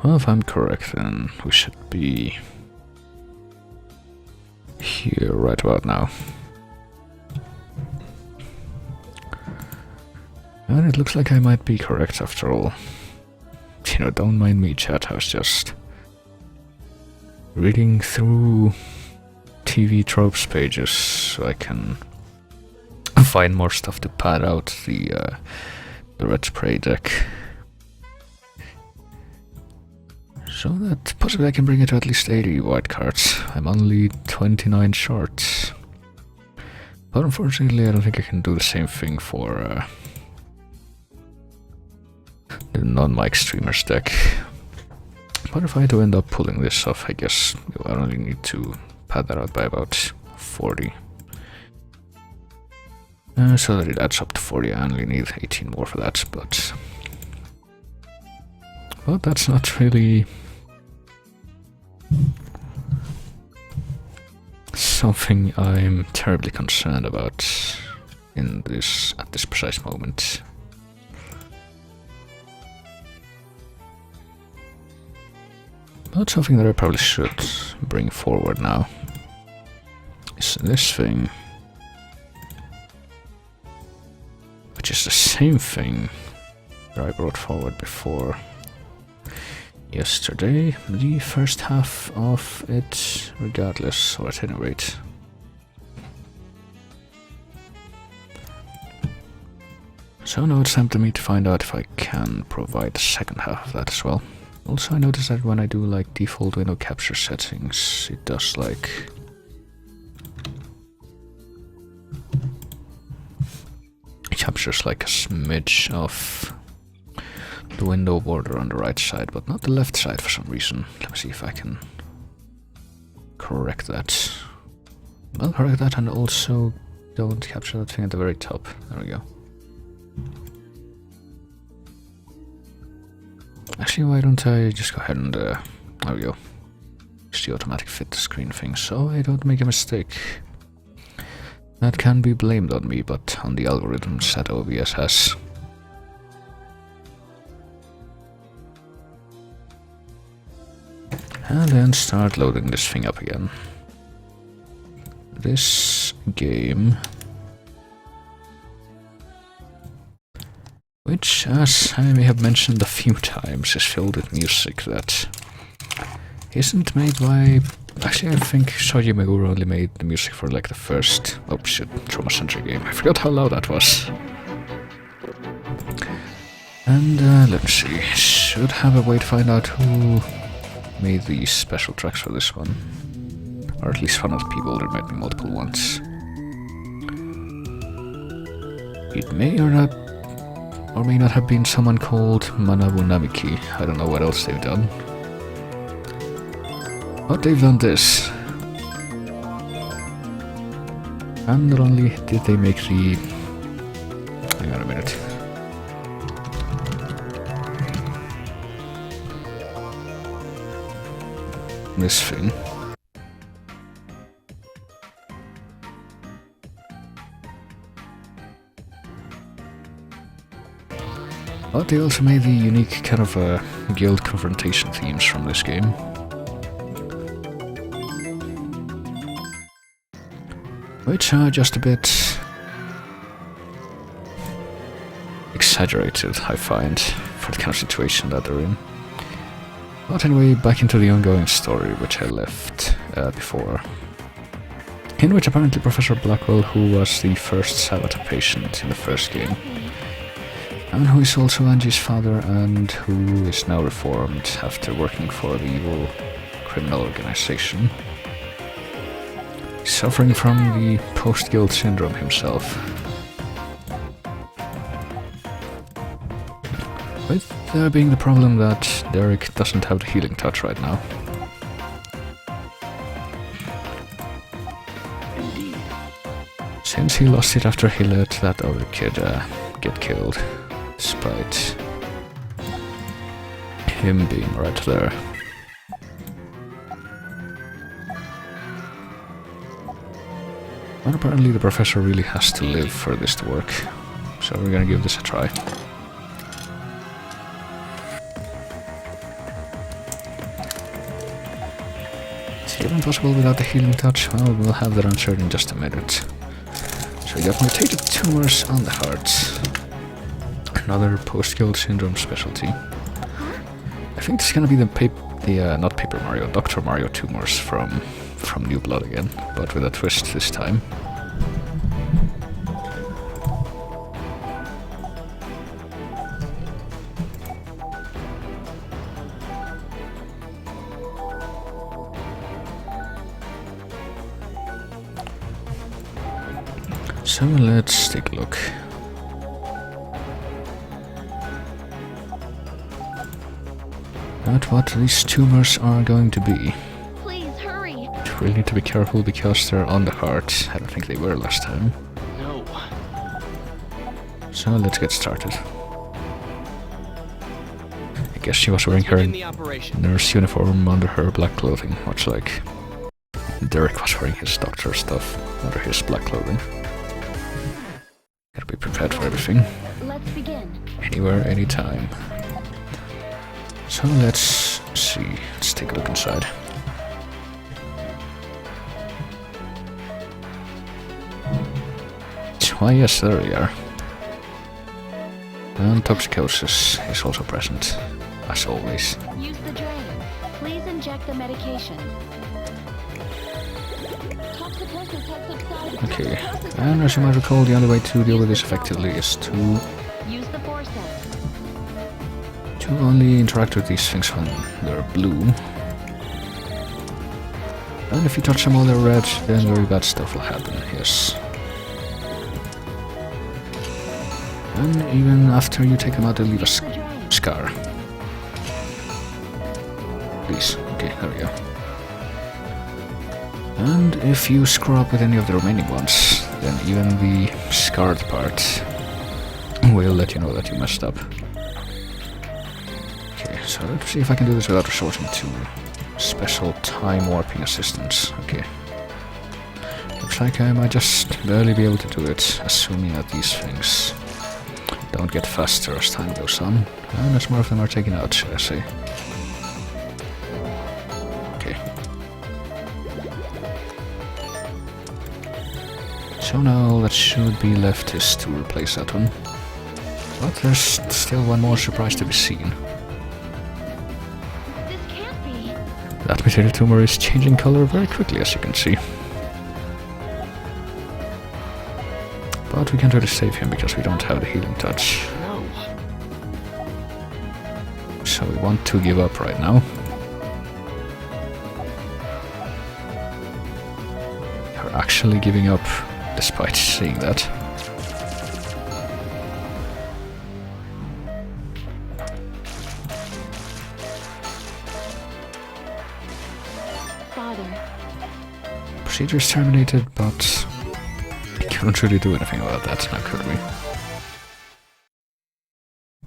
Well, if I'm correct, then we should be here right about now. And it looks like I might be correct after all. You know, don't mind me, chat, I was just reading through TV tropes pages so I can find more stuff to pad out the red spray deck. So that possibly I can bring it to at least 80 white cards. I'm only 29 short. But unfortunately I don't think I can do the same thing for the non-mic streamers deck. But if I do end up pulling this off, I guess I only need to pad that out by about 40. So that it adds up to 40, I only need 18 more for that, but that's not really something I'm terribly concerned about at this precise moment. But something that I probably should bring forward now is this thing, which is the same thing that I brought forward before yesterday, the first half of it regardless, or at any rate. So now it's time for me to find out if I can provide the second half of that as well. Also, I noticed that when I do like default window capture settings, it does like captures like a smidge of the window border on the right side, but not the left side for some reason. Let me see if I can correct that. Well, correct that, and also don't capture that thing at the very top. There we go. Actually, why don't I just go ahead and, there we go. Just the automatic fit the screen thing, so I don't make a mistake. That can be blamed on me, but on the algorithms that OBS has. And then start loading this thing up again. This game, which, as I may have mentioned a few times, is filled with music that isn't made by... Actually, I think Shoji Meguro only made the music for like the first... Oh shit, Trauma Century game. I forgot how loud that was. And let me see, should have a way to find out who made the special tracks for this one. Or at least one of the people, there might be multiple ones. It may or not, or may not have been someone called Manabu Namiki. I don't know what else they've done. But they've done this. And not only did they make the... Hang on a minute. This thing. But they also made the unique kind of guild confrontation themes from this game. Which are just a bit exaggerated, I find, for the kind of situation that they're in. But anyway, back into the ongoing story, which I left before. In which apparently Professor Blackwell, who was the first Sabata patient in the first game, and who is also Angie's father and who is now reformed after working for the evil criminal organization, suffering from the post-guild syndrome himself. With there being the problem that Derek doesn't have the healing touch right now. Indeed. Since he lost it after he let that other kid get killed, despite him being right there. But apparently the professor really has to live for this to work, so we're gonna give this a try. Is it even possible without the healing touch? Well, we'll have that answer in just a minute. So we got mutated tumors on the heart. Another post-kill syndrome specialty. I think this is gonna be not Paper Mario, Dr. Mario tumors from New Blood again, but with a twist this time. So let's take a look. At what these tumors are going to be. Please hurry. We'll need to be careful because they're on the heart. I don't think they were last time. No. So let's get started. I guess she was wearing her nurse uniform under her black clothing, much like Derek was wearing his doctor stuff under his black clothing. Gotta be prepared for everything. Let's begin. Anywhere, anytime. So let's see. Let's take a look inside. Why, yes, there we are. And toxicosis is also present, as always. Use the drain. Please inject the medication. Toxicosis has subsided. Okay, and as you might recall, the only way to deal with this effectively is to Use the forceps. only interact with these things when they're blue. And if you touch them while they're red, then very bad stuff will happen, yes. And even after you take them out, they'll leave a scar. Please, okay, there we go. And if you screw up with any of the remaining ones, then even the scarred part will let you know that you messed up. Okay, so let's see if I can do this without resorting to special time warping assistance. Okay. Looks like I might just barely be able to do it, assuming that these things don't get faster as time goes on. And as more of them are taken out, should I say. Okay. So now all that should be left is to replace that one. But there's still one more surprise to be seen. This can't be. That mutated tumor is changing color very quickly, as you can see. But we can't really save him because we don't have the healing touch. No. So we want to give up right now. You're actually giving up despite saying that. Father. Procedure is terminated, but we couldn't really do anything about that now, could we?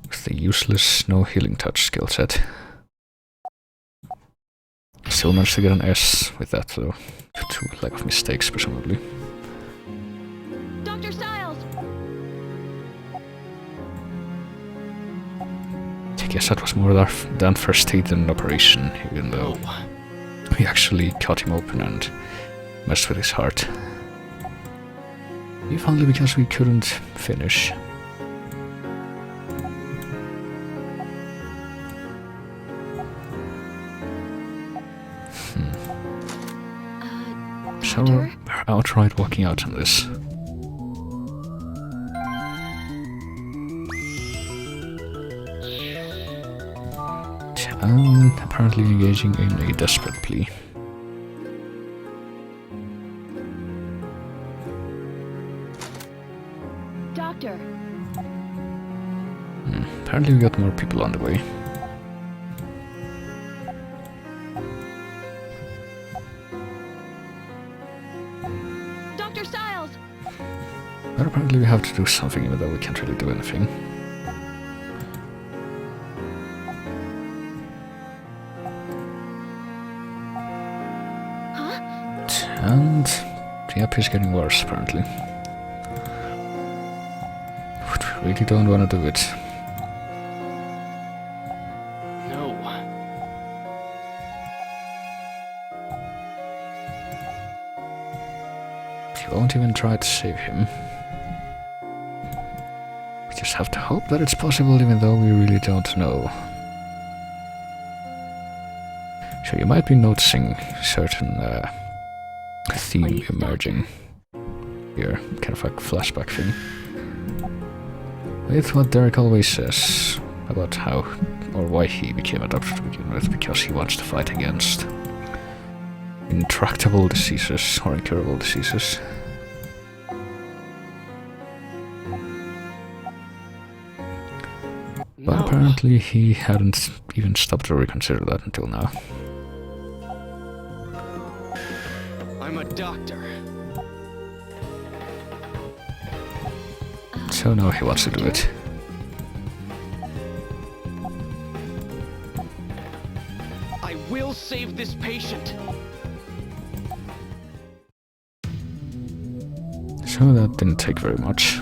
With the useless no healing touch skill set. Still managed to get an S with that though. Due to lack of mistakes, presumably. Dr. Styles! I guess that was more than first aid than an operation, even though we actually cut him open and messed with his heart. If only because we couldn't finish. So we're outright walking out on this. And apparently engaging in a desperate plea. Doctor! Apparently we got more people on the way. Dr. Styles! But apparently we have to do something even though we can't really do anything. Huh? And the app is getting worse apparently. But we really don't want to do it. No. won't even try to save him. We just have to hope that it's possible, even though we really don't know. So you might be noticing certain theme emerging here, kind of like a flashback thing. With what Derek always says about how or why he became a doctor to begin with, because he wants to fight against intractable diseases or incurable diseases. But apparently he hadn't even stopped to reconsider that until now. I'm a doctor. So now he wants to do it. I will save this patient. So that didn't take very much.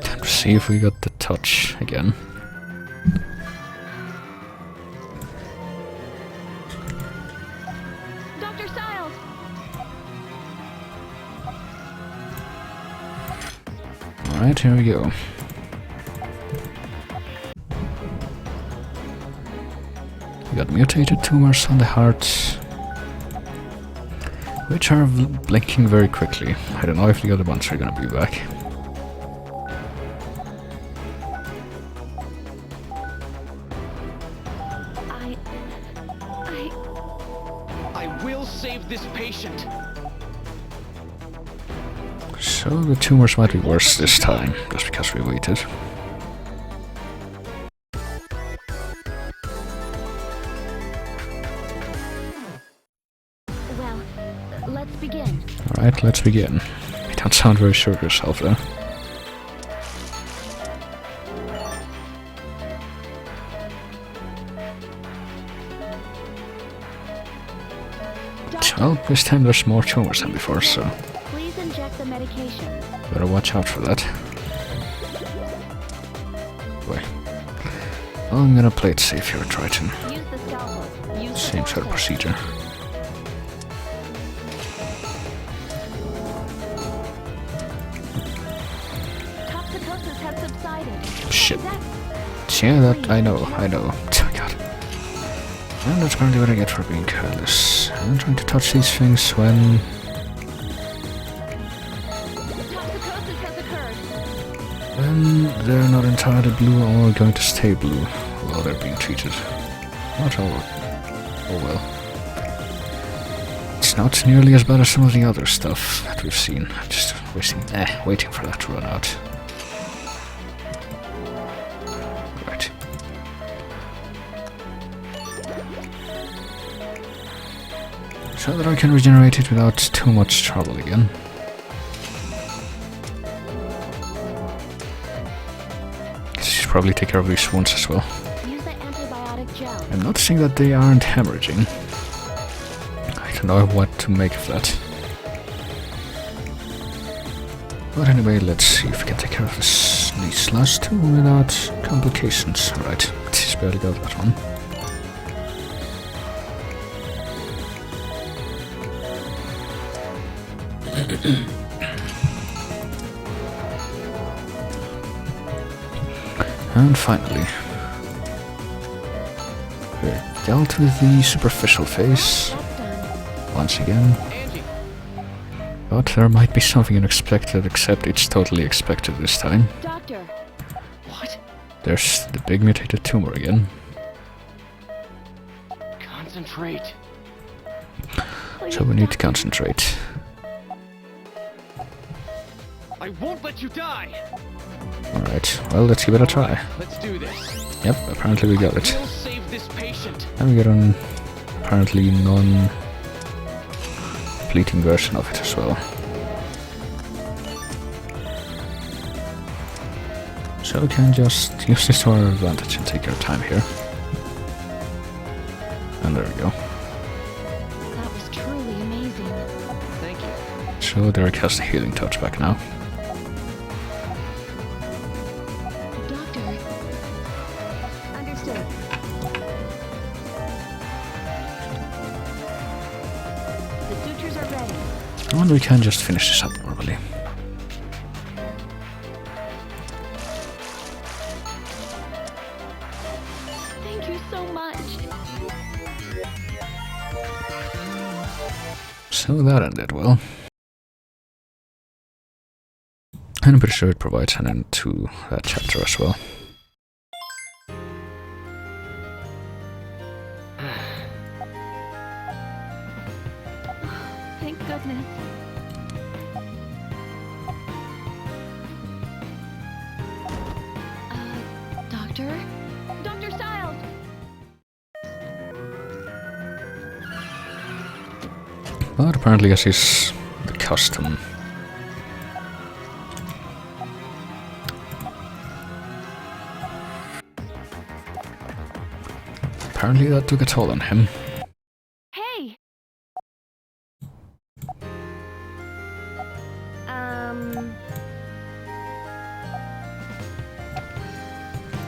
Time to see if we got the touch again. Dr. Stiles! Alright, here we go. We got mutated tumors on the heart, which are blinking very quickly. I don't know if the other ones are gonna be back. I will save this patient. So the tumors might be worse this time, just because we waited. Well, let's begin. Alright, let's begin. You don't sound very sure of yourself though. Well, this time there's more tumors than before, so Please inject the medication. better watch out for that. Boy. Well, I'm gonna play it safe here, Triton. Use the scalpel. Use the Same sort of forceps. procedure. Toxicosis has subsided. Shit. Is that Yeah, that I know. Oh god. And that's apparently what I get for being careless. I'm trying to touch these things when... toxicosis has occurred? when they're not entirely blue or going to stay blue while they're being treated. Not all. Oh well. It's not nearly as bad as some of the other stuff that we've seen. Just waiting for that to run out. Right. So that I can regenerate it without too much trouble again. Should probably take care of these wounds as well. Use the antibiotic gel. I'm noticing that they aren't hemorrhaging. I don't know what to make of that. But anyway, let's see if we can take care of these last two without complications. Alright, just barely got that one. And finally, we're dealt with the superficial phase That's done. once again. Angie, But there might be something unexpected, except it's totally expected this time. Doctor, what? There's the big mutated tumor again. Concentrate. please, So we need to doctor. concentrate. I won't let you die. Alright, well, let's give it a try. Let's do this. Yep, apparently we got it. We'll save this patient. And we got an apparently non-fleeting version of it as well. So we can just use this to our advantage and take our time here. And there we go. That was truly amazing. Thank you. So Derek has the healing touch back now. Doctor. Understood. And we can just finish this up normally. Thank you so much. So that ended well. And I'm pretty sure it provides an end to that chapter as well. Thank goodness. Doctor? Dr. Styles! But apparently, as is the custom, apparently that took a toll on him. Hey!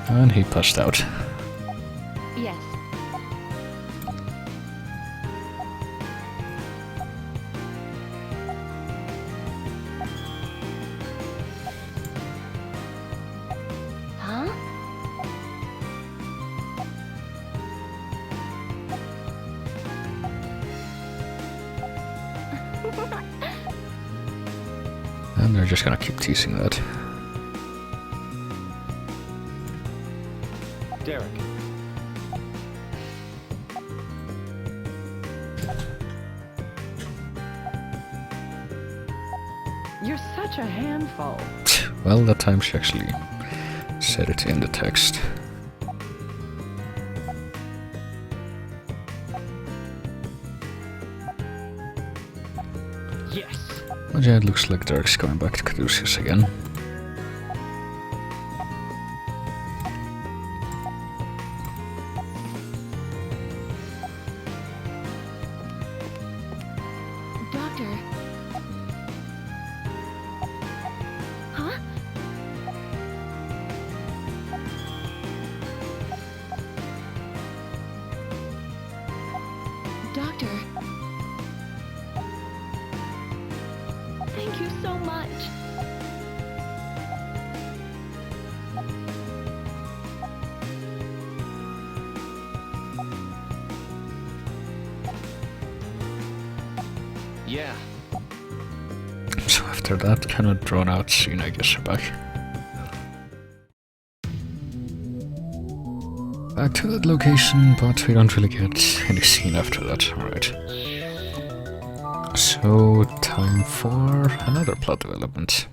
And he passed out. Yes. Huh? And they're just gonna keep teasing that. Derek. You're such a handful. Well, that time she actually said it in the text. Yes. But yeah, it looks like Derek's going back to Caduceus again. Doctor? Huh? Doctor? Thank you so much. Yeah. So after that kind of drawn out scene, I guess we're back. Back to that location, but we don't really get any scene after that. Alright. So, time for another plot development.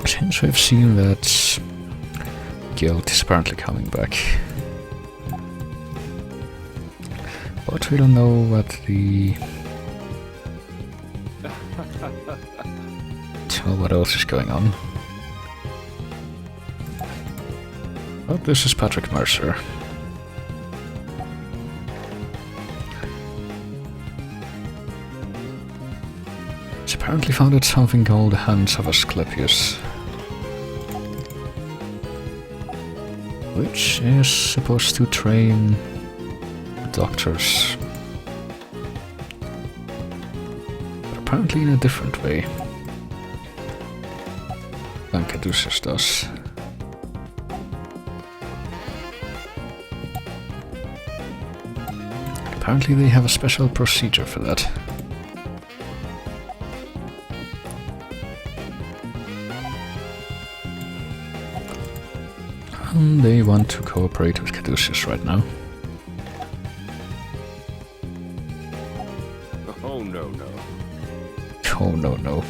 Since we've seen that guilt is apparently coming back, but we don't know what the... So what else is going on? Oh, this is Patrick Mercer. He's apparently founded something called the Hands of Asclepius, which is supposed to train doctors, but apparently in a different way than Caduceus does. Apparently they have a special procedure for that. And they want to cooperate with Caduceus right now. Oh, no, no. Oh no no.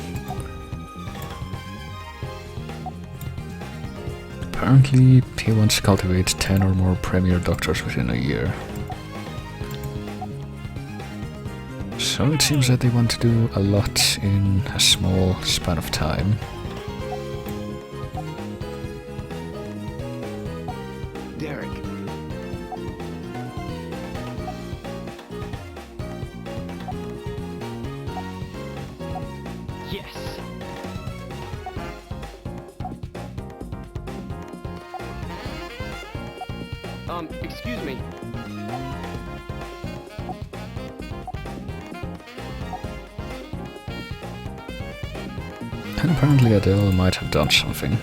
Apparently he wants to cultivate 10 or more premier doctors within a year. So it seems that they want to do a lot in a small span of time. Derek. Yes. Excuse me. And apparently Adele might have done something.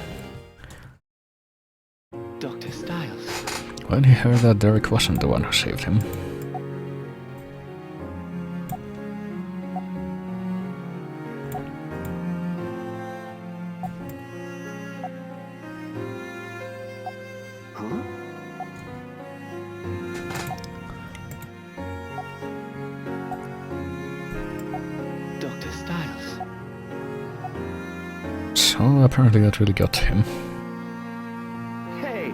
Dr. Styles. When he heard that Derek wasn't the one who saved him. Huh? Dr. Styles. So apparently that really got to him. Hey!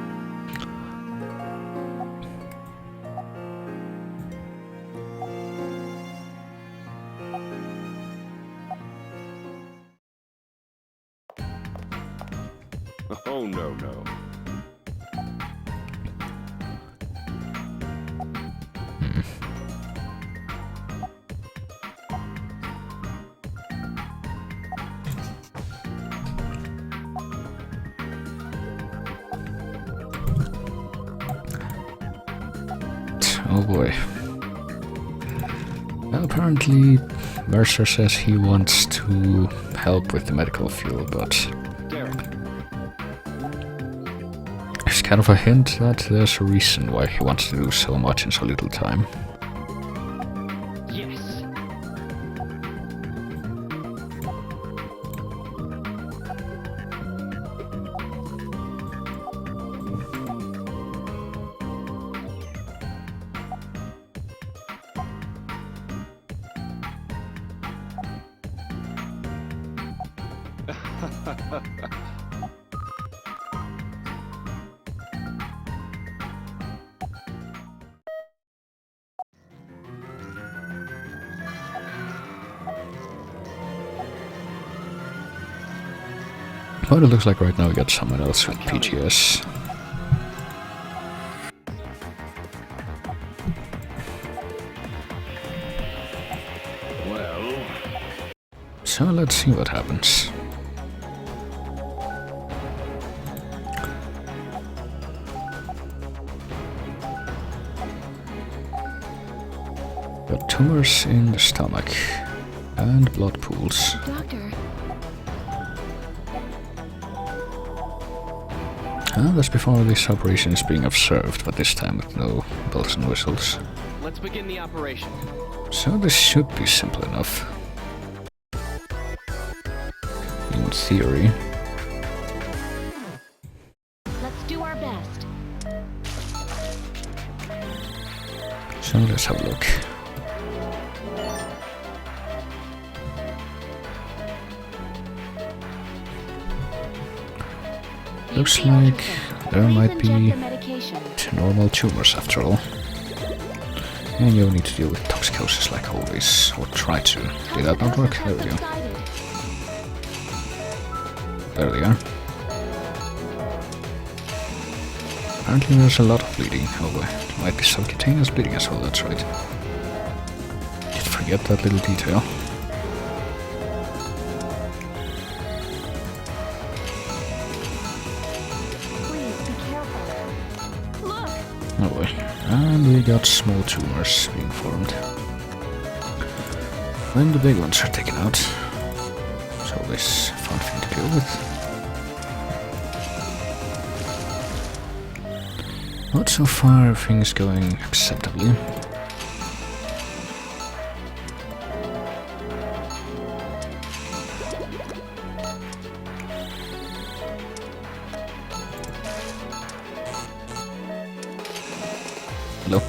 Oh, no. Oh boy. Well, apparently Mercer says he wants to help with the medical field, but Derek. there's kind of a hint that there's a reason why he wants to do so much in so little time. Yes. But it looks like right now we got someone else with PGS. Well, So let's see what happens. Got tumors in the stomach and blood pools. Doctor, And that's before this operation is being observed, but this time with no bells and whistles. Let's begin the operation. So this should be simple enough. In theory. let's do our best. So let's have a look. Looks Use the like ultrasound. there Please might inject be the medication. normal tumors after all. And you'll need to deal with toxicosis like always, or try to. Did that not work? There we go. There they are. Apparently there's a lot of bleeding. Oh boy, there might be subcutaneous bleeding as well, that's right. Did forget that little detail. Please be careful. Look! Oh boy. And we got small tumors being formed. When the big ones are taken out. It's always a fun thing to deal with. But so far things going acceptably. Hello?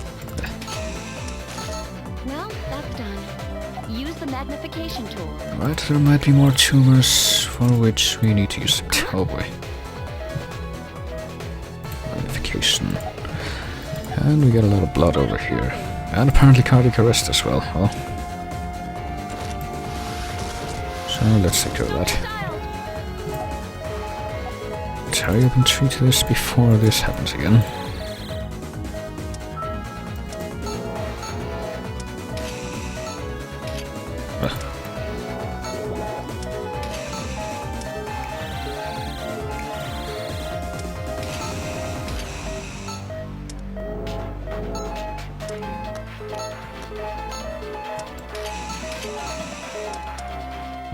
Well, that's done. Use the magnification tool. Right, there might be more tumors for which we need to use it. Oh boy. Magnification. And we got a lot of blood over here. And apparently cardiac arrest as well. Well. So let's take care of that. Let's hurry up and treat this before this happens again.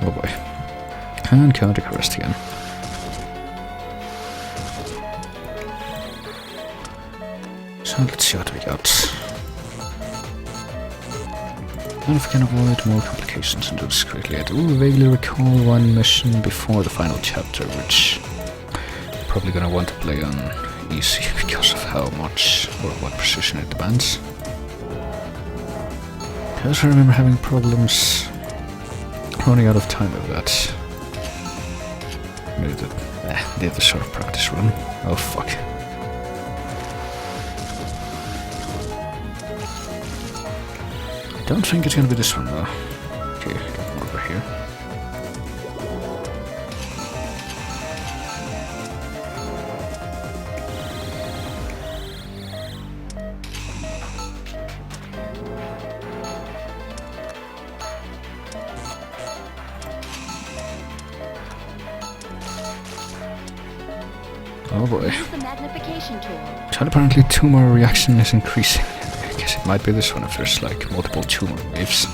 Oh boy. And cardiac arrest again. So let's see what we got. And if we can avoid more complications and do this quickly, I do vaguely recall one mission before the final chapter, which I'm probably gonna want to play on easy because of how much or what precision it demands. I also remember having problems running out of time with that. Did the sort of practice run. Oh fuck. Don't think it's gonna be this one though. Okay, got one over here. Oh boy. Use the magnification tool. So apparently tumor reaction is increasing. I guess it might be this one if there's like multiple tumor waves.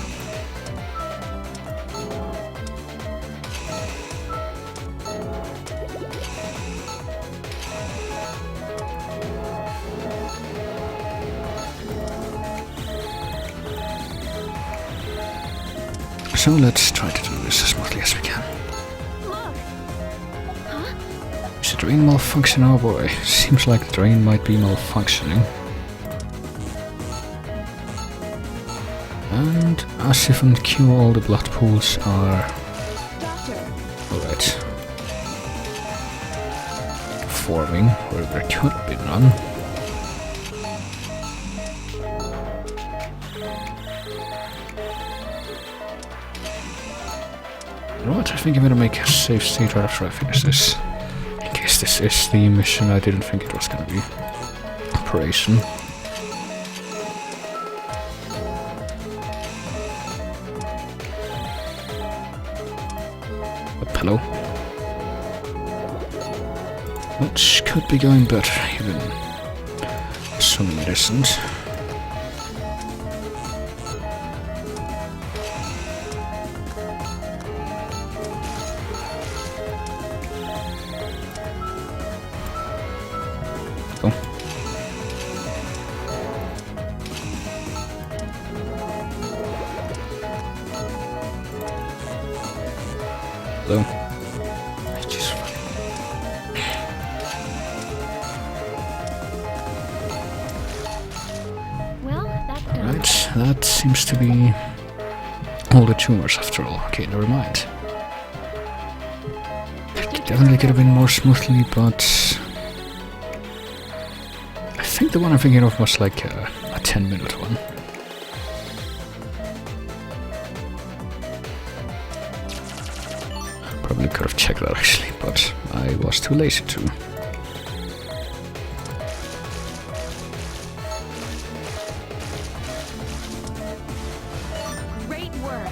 So let's try to do this as smoothly as we can. Look! Huh? Is the drain malfunction? Oh boy, seems like the drain might be malfunctioning. And as if on cue all the blood pools are... Doctor! Alright. Forming where there could be none. You know what, I think I'm gonna make a safe state right after I finish this. In case this is the mission I didn't think it was gonna be. Operation. A pillow. Which could be going better, even assuming it isn't. Hello. Just Well, that's done. right, that seems to be all the tumors after all. Okay, never mind. Definitely could have been more smoothly, but I think the one I'm thinking of was like a 10-minute one. Probably could have checked that actually, but I was too lazy to. Great work!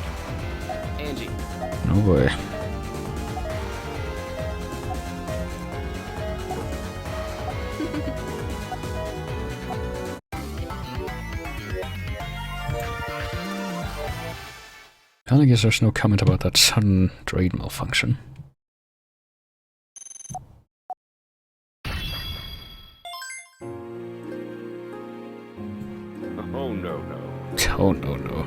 Angie, No boy. Well, I guess there's no comment about that sudden drain malfunction. Oh, no, no. Oh no no.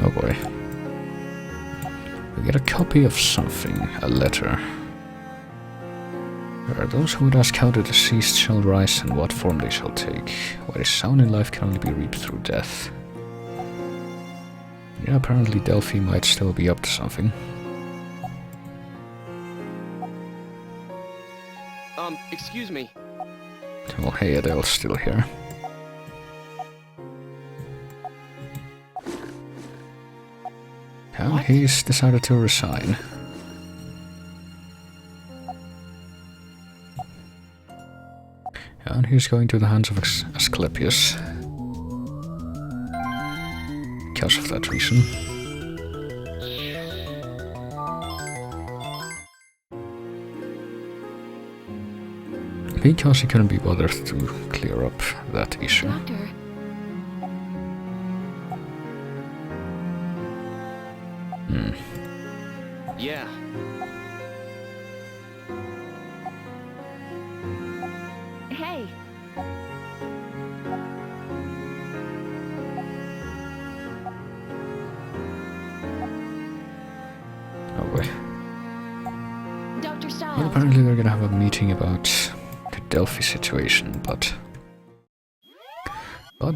Oh boy. We get a copy of something, a letter. There are those who would ask how the deceased shall rise and what form they shall take. What is sown in life can only be reaped through death. Yeah, apparently Delphi might still be up to something. excuse me. Well, hey, Adele's still here. And he's decided to resign. And he's going to the hands of Asclepius. Because of that reason. because he couldn't be bothered to clear up that issue. Doctor, Yeah. hey. Oh boy. Dr. Well, Styles. apparently they're gonna have a meeting about the Delphi situation, but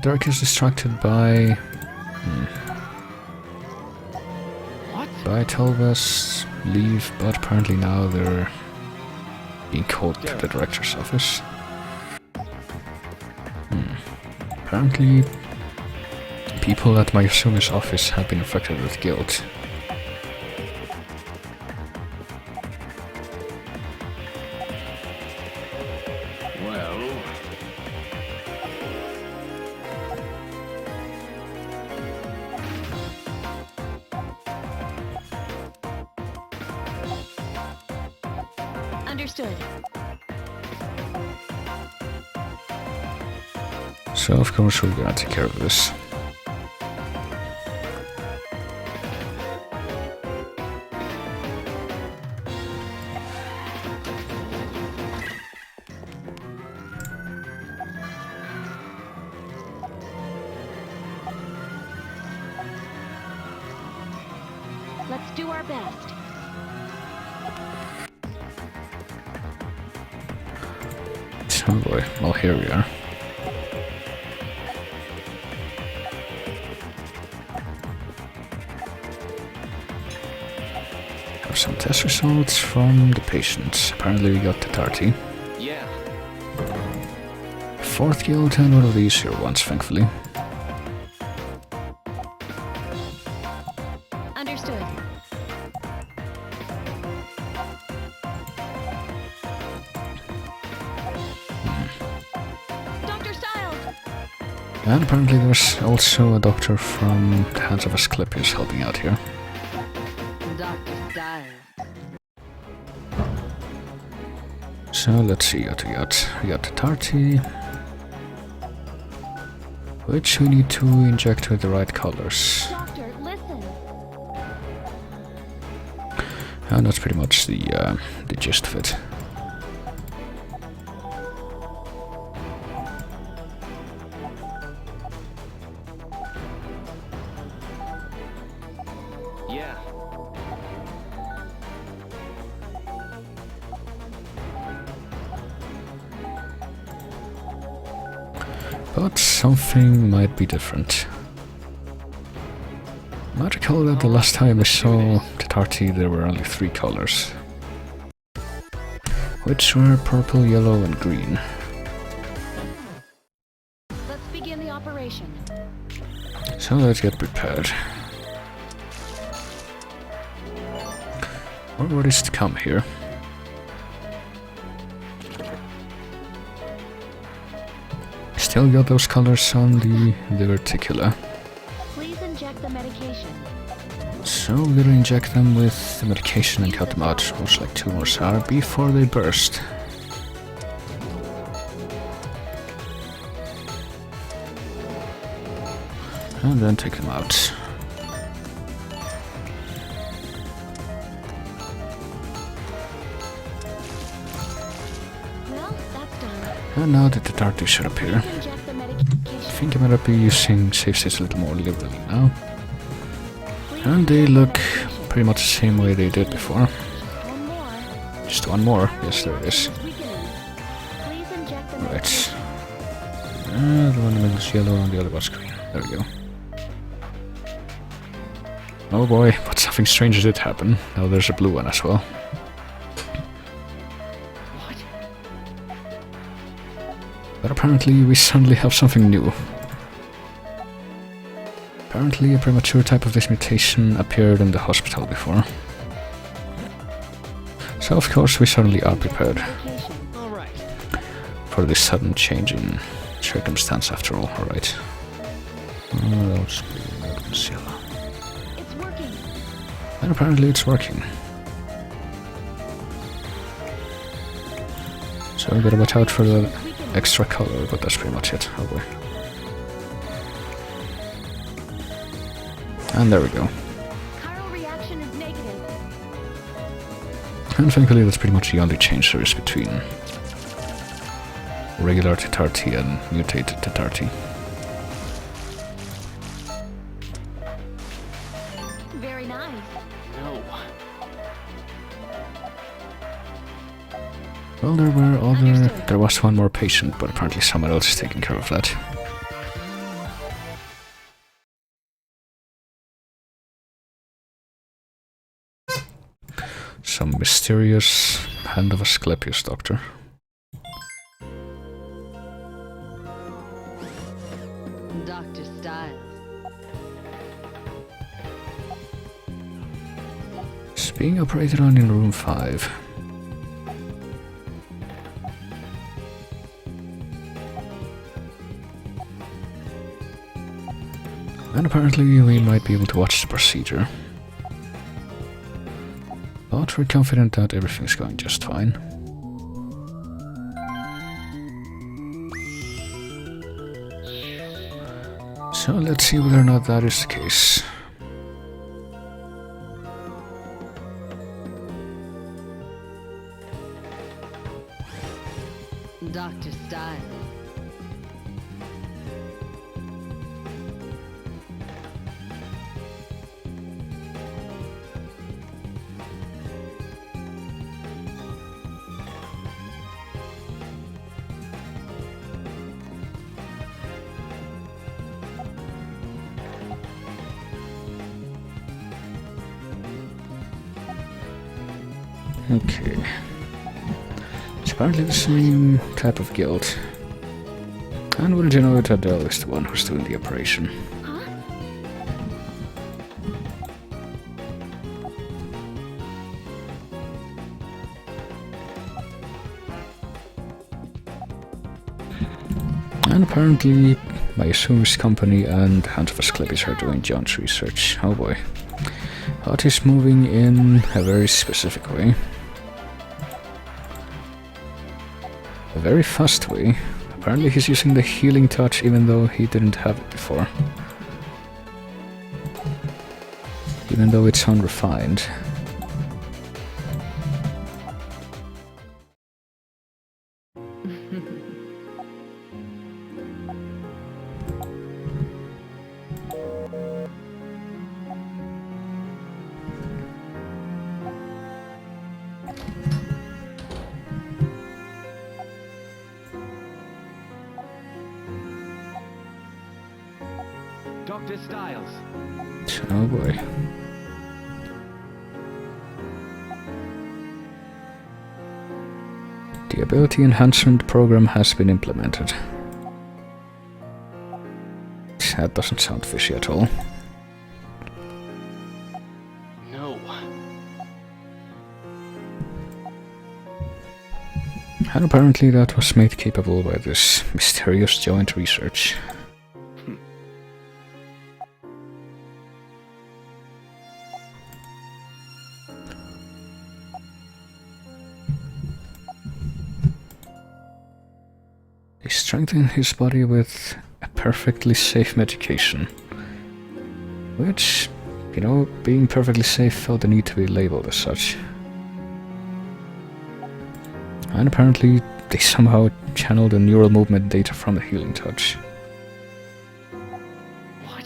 Derek is distracted by What? Telva's leave, but apparently now they're being called to the director's office. Apparently, people at Mayasumi's office have been affected with guilt. Well, Understood. So of course we're gonna take care of this. Let's do our best. Oh boy, well here we are. Have some test results from the patients. Apparently we got the Tarty. Yeah. Fourth guild and one of the easier ones, thankfully. Understood. Dr. Styles! And apparently there's also a doctor from the Hands of Asclepius helping out here. Dr. Styles. So let's see what we got. We got the Tarty, which we need to inject with the right colors. Doctor, listen. And that's pretty much the gist of it. Yeah. But something might be different. I might recall that the last time I saw the Tarty there were only 3 colors, which were purple, yellow and green. Let's begin the operation. So let's get prepared. Or what is to come here? Still got those colors on the reticula. Please inject the medication. So we're gonna inject them with the medication and cut them out, much like tumors are, before they burst. And then take them out. Well, that's done. And now that the Tarty should appear, Please inject the I medication. think I might be using save states a little more liberally now. Please And they inject the look medication. pretty much the same way they did before. One more. Just one more. Yes, there it is. Weakening. Please inject the Right. medication. The one in the middle is yellow and the other was green. There we go. Oh boy, but something strange did happen. Now there's a blue one as well. What? But apparently we suddenly have something new. Apparently a premature type of this mutation appeared in the hospital before. So of course we suddenly are prepared Medication. All right. for this sudden change in circumstance after all. Alright. That'll just be concealer. It's working. And apparently it's working. So I gotta watch out for the extra color, but that's pretty much it. Oh boy. And there we go. Chiral reaction is negative. And thankfully that's pretty much the only change there is between regular Tetarti and mutated Tetarti. Very nice. No. Well, there was one more patient, but apparently someone else is taking care of that. Some mysterious hand of Asclepius doctor. Dr. Styles. It's being operated on in room 5. And apparently we might be able to watch the procedure. But we're confident that everything's going just fine. So let's see whether or not that is the case. Dr. Styles. Okay. It's apparently the same type of guild. And wouldn't you know it, Adele is the one who's doing the operation. Huh? And apparently, I assume his company and Hands of Asclepius are doing John's research. Oh boy. But he's moving in a very specific way. A very fast way. Apparently he's using the healing touch even though he didn't have it before. Even though it's unrefined. Dr. Styles. Oh boy. The ability enhancement program has been implemented. That doesn't sound fishy at all. No. And apparently that was made capable by this mysterious joint research. They strengthen his body with a perfectly safe medication. Which, you know, being perfectly safe felt the need to be labeled as such. And apparently they somehow channeled the neural movement data from the healing touch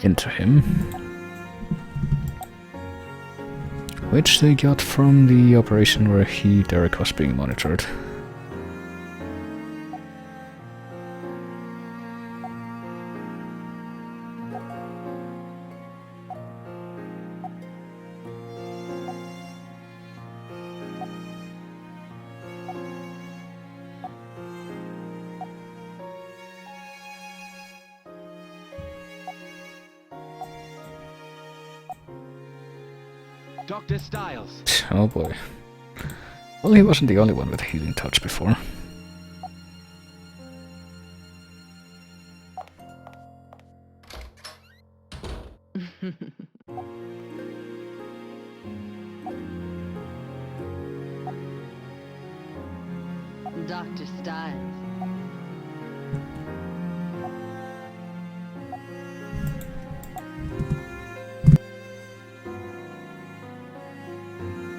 into him. Which they got from the operation where Derek was being monitored. Dr. Styles. Oh boy. Well, he wasn't the only one with a healing touch before. Dr. Styles.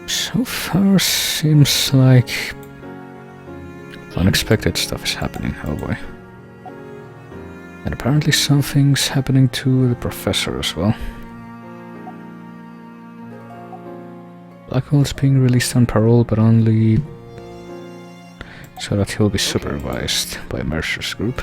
So far seems like unexpected stuff is happening, oh boy. And apparently something's happening to the professor as well. Blackhole's being released on parole, but only so that he'll be supervised by Mercer's group.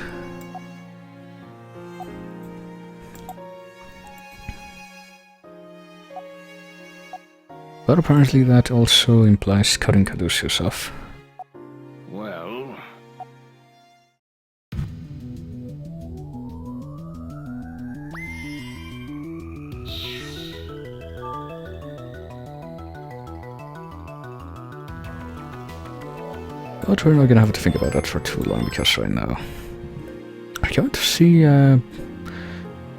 But apparently that also implies cutting Caduceus off. Well, But we're not gonna have to think about that for too long, because right now we're going to see a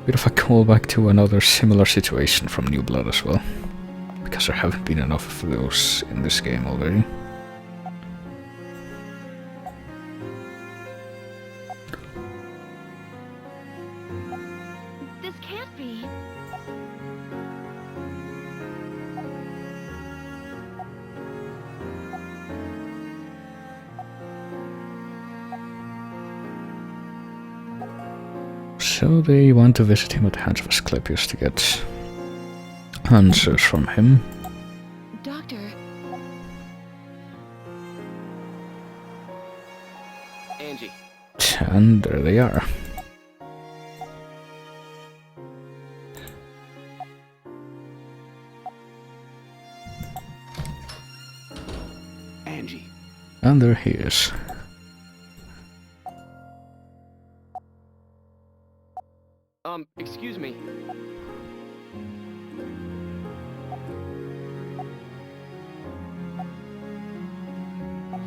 bit of a callback to another similar situation from New Blood as well. Because there haven't been enough of those in this game already. This can't be. So they want to visit him at the hands of Asclepius to get answers from him. Doctor. Angie. And there they are. Angie. And there he is. Excuse me.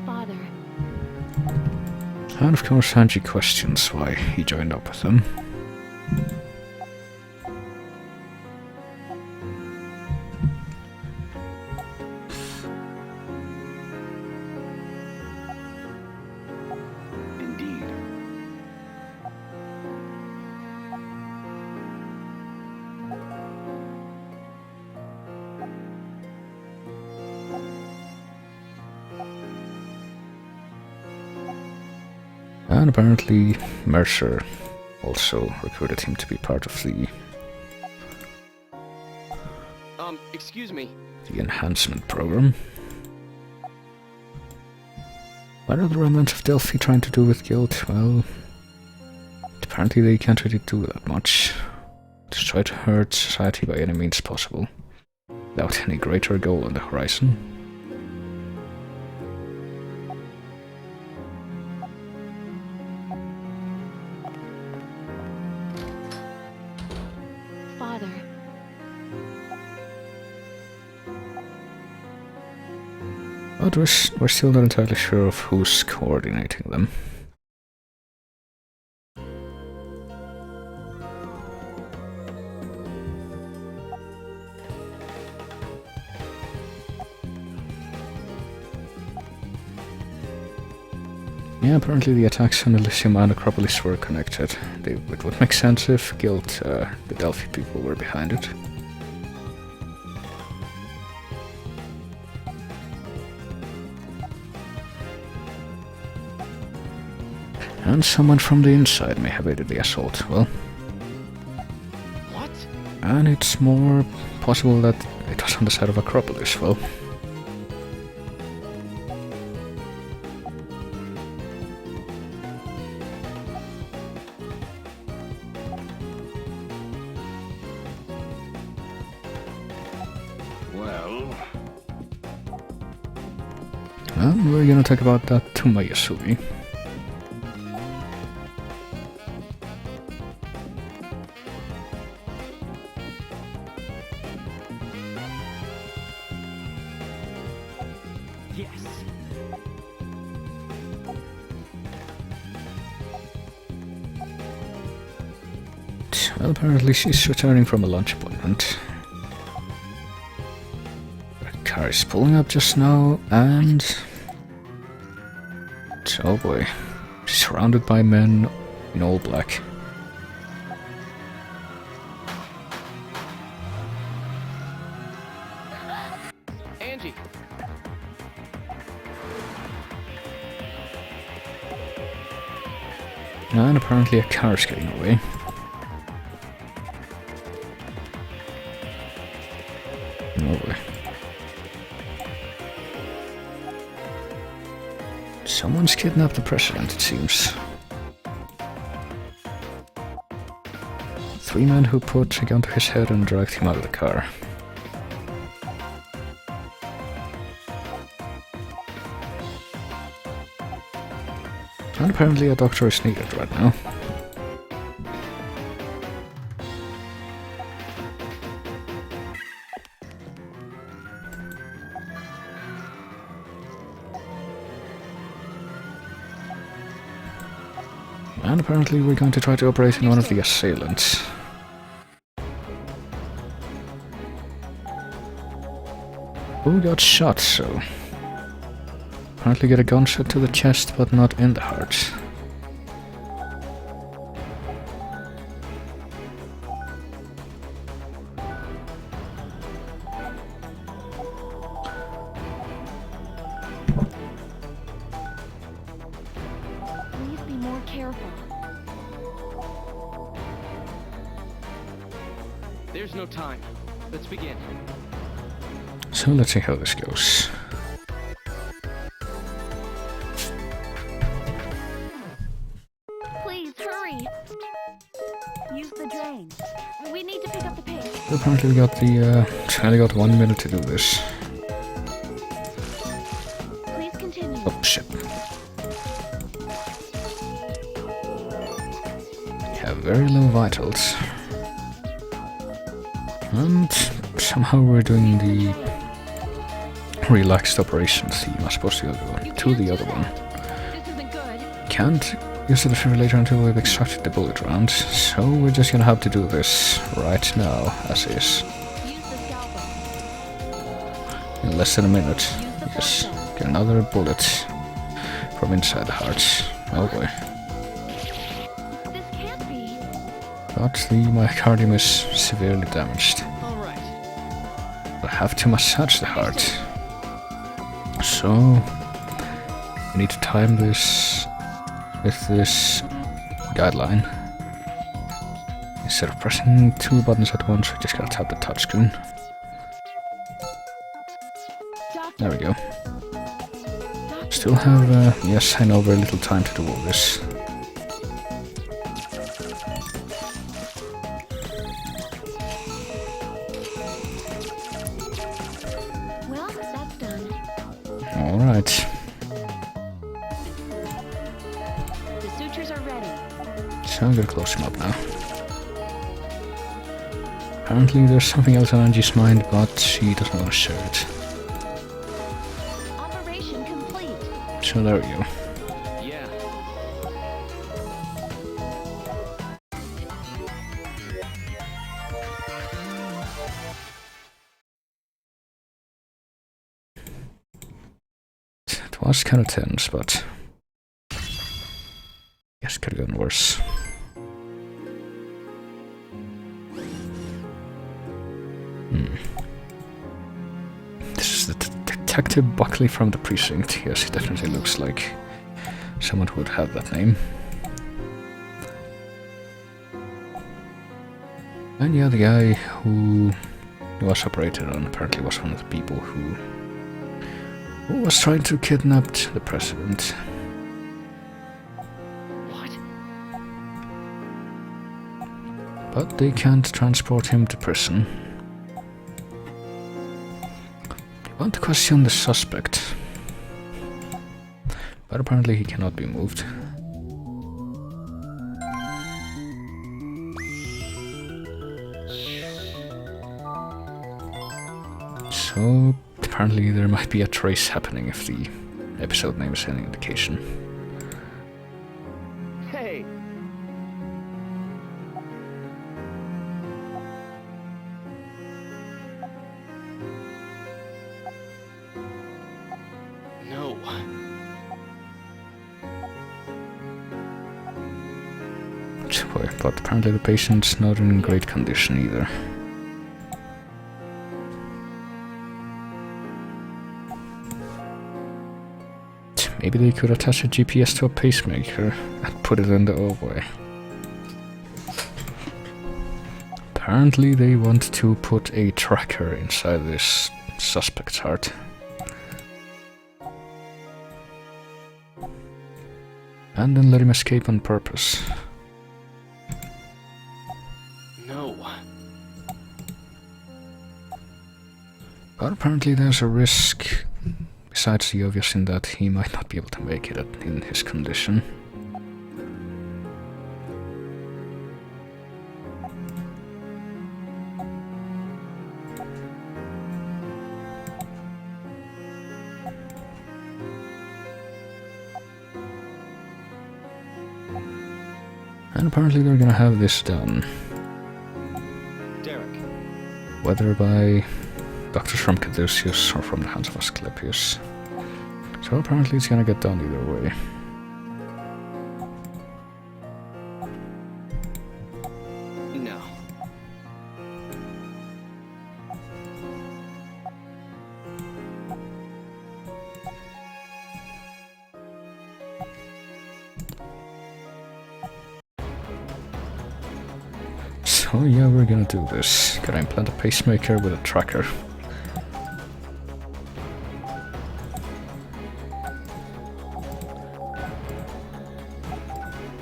Father. And of course Angie questions why he joined up with them. Indeed. And apparently Mercer also recruited him to be part of the Excuse me. enhancement program. What are the remnants of Delphi trying to do with guilt? Well, apparently they can't really do that much. Just try to hurt society by any means possible, without any greater goal on the horizon. Father. But we're still not entirely sure of who's coordinating them. Yeah, apparently the attacks on Elysium and Acropolis were connected. It would make sense if Guild, the Delphi people, were behind it. And someone from the inside may have aided the assault, well. What? And it's more possible that it was on the side of Acropolis, well. well, And we're gonna talk about that to Mayasumi. Yes. Well, apparently she's returning from a lunch appointment. Her car is pulling up just now, and Oh boy. Surrounded by men in all black. Angie! And apparently a car's getting away. Oh boy. Someone's kidnapped the president, it seems. 3 men who put a gun to his head and dragged him out of the car. And apparently a doctor is needed right now. And apparently we're going to try to operate on one of the assailants. Who got shot, so... Apparently get a gunshot to the chest, but not in the heart. Please be more careful. There's no time. Let's begin. So let's see how this goes. Please hurry. Use the drain. We need to pick up the pace. Apparently we got the, only got 1 minute to do this. Please continue. Oh shit. Have very low vitals. And somehow we're doing the relaxed operations theme as opposed to the other one. This isn't good. Can't use the defibrillator until we've extracted the bullet round, so we're just gonna have to do this right now, as is. Use the scalpel. In less than a minute. Use the Yes, forceps. get another bullet from inside the heart. Oh boy. This can't be. But the myocardium is severely damaged. All right. I have to massage the heart. So, we need to time this with this guideline. Instead of pressing 2 buttons at once, we just gotta tap the touchscreen. Doctor. There we go. Doctor. Still have, yes, I know, very little time to do all this. Well, that's done. Alright, The sutures are ready. so I'm gonna close him up now. Apparently there's something else on Angie's mind, but she doesn't want to share it. Operation complete. So there we go. Yeah. It was kind of tense, but yes, could have gone worse. This is the Detective Buckley from the precinct. Yes, he definitely looks like someone who would have that name. And yeah, the guy who was operated on apparently was one of the people who was trying to kidnap the president. What? But they can't transport him to prison. They want to question the suspect. But apparently he cannot be moved. So apparently there might be a trace happening if the episode name is any indication. Hey! No. Boy, but apparently the patient's not in great condition either. Maybe they could attach a GPS to a pacemaker and put it in the... oh boy. Apparently they want to put a tracker inside this suspect's heart. And then let him escape on purpose. No. But apparently there's a risk, besides the obvious, in that he might not be able to make it in his condition. And apparently they're gonna have this done. Derek. Whether by doctors from Caduceus or from the hands of Asclepius. So apparently it's gonna get done either way. No. So yeah, we're gonna do this. Gotta implant a pacemaker with a tracker.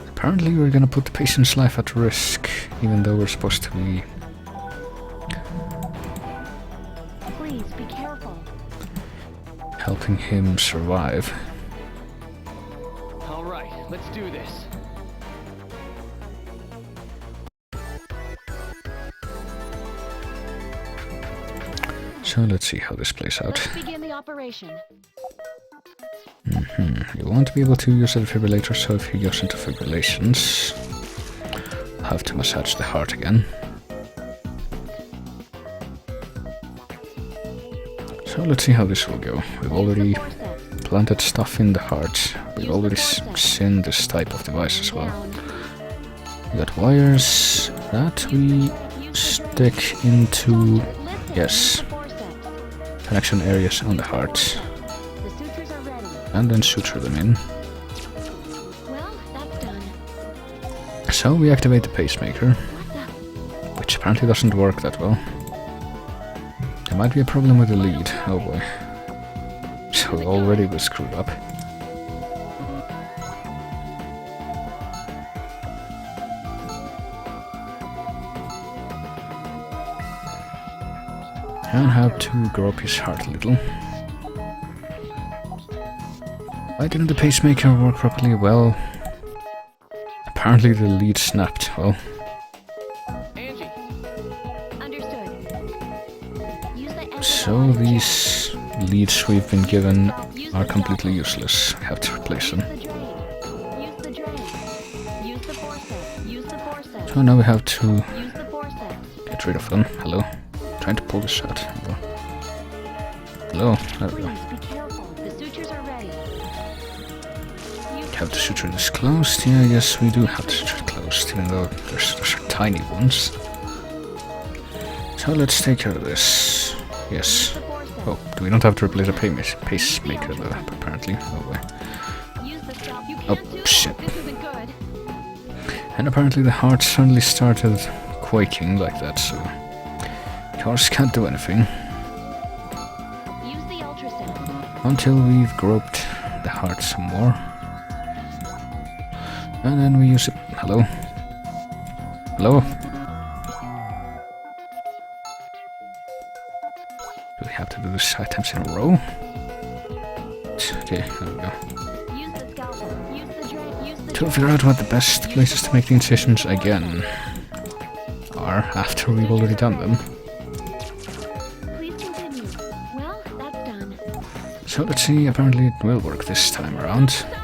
Apparently we're gonna put the patient's life at risk, even though we're supposed to be... Please be careful. helping him survive. All right, let's do this. So let's see how this plays out. Let's begin the operation. You won't be able to use the defibrillator, so if he goes into fibrillations, I'll have to massage the heart again. So let's see how this will go. We've already planted stuff in the heart. We've already seen this type of device as well. We got wires that we stick into, yes, connection areas on the heart, The sutures are ready. and then suture them in. Well, that's done. So we activate the pacemaker, What the? which apparently doesn't work that well. There might be a problem with the lead, oh boy. So already we're screwed up. And have to grope his heart a little. Why didn't the pacemaker work properly? Well, apparently the lead snapped. Well, Angie. Understood. Use the so these leads we've been given are completely useless. We have to replace them. Use the drain. Use the forceps. Use the forceps. So now we have to Use the forceps. get rid of them. Hello. Trying to pull this out. Hello. There we go. Please be careful. The sutures are ready. Have the suture this closed? Yeah, yes, we do have the suture closed, even though there's tiny ones. So let's take care of this. Yes. Oh, we don't have to replace a pacemaker though, apparently. Oh, wait. Use the scalp. You Oh, can't do shit. that. This isn't good. And apparently the heart suddenly started quaking like that, so... cars can't do anything. Use the ultrasound. Until we've groped the heart some more. And then we use it... Hello? Hello? Do we have to do this 5 times in a row? Okay, there we go. Use the scalpel. Use the drain. Use the To figure out what the best places to make the incisions again are after we've already done them. Please continue. Well, that's done. So let's see, apparently it will work this time around. Style.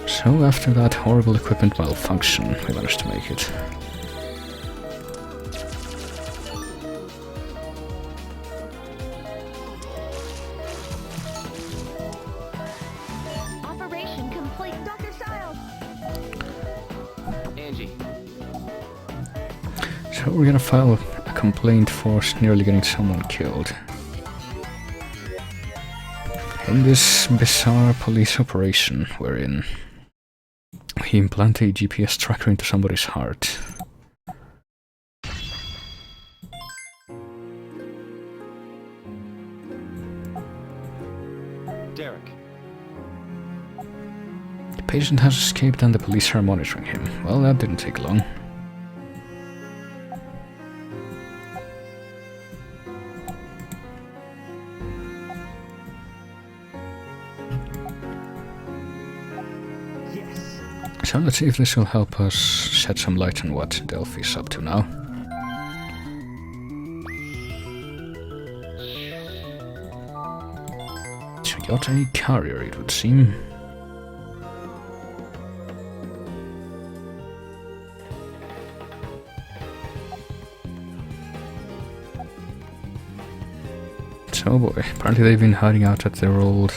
So after that horrible equipment malfunction, we managed to make it. So we're gonna file a complaint for nearly getting someone killed. In this bizarre police operation wherein we implant a GPS tracker into somebody's heart. Derek. The patient has escaped and the police are monitoring him. Well, that didn't take long. Yes. So let's see if this will help us shed some light on what Delphi's up to now. Got a carrier, it would seem. So boy, apparently they've been hiding out at their old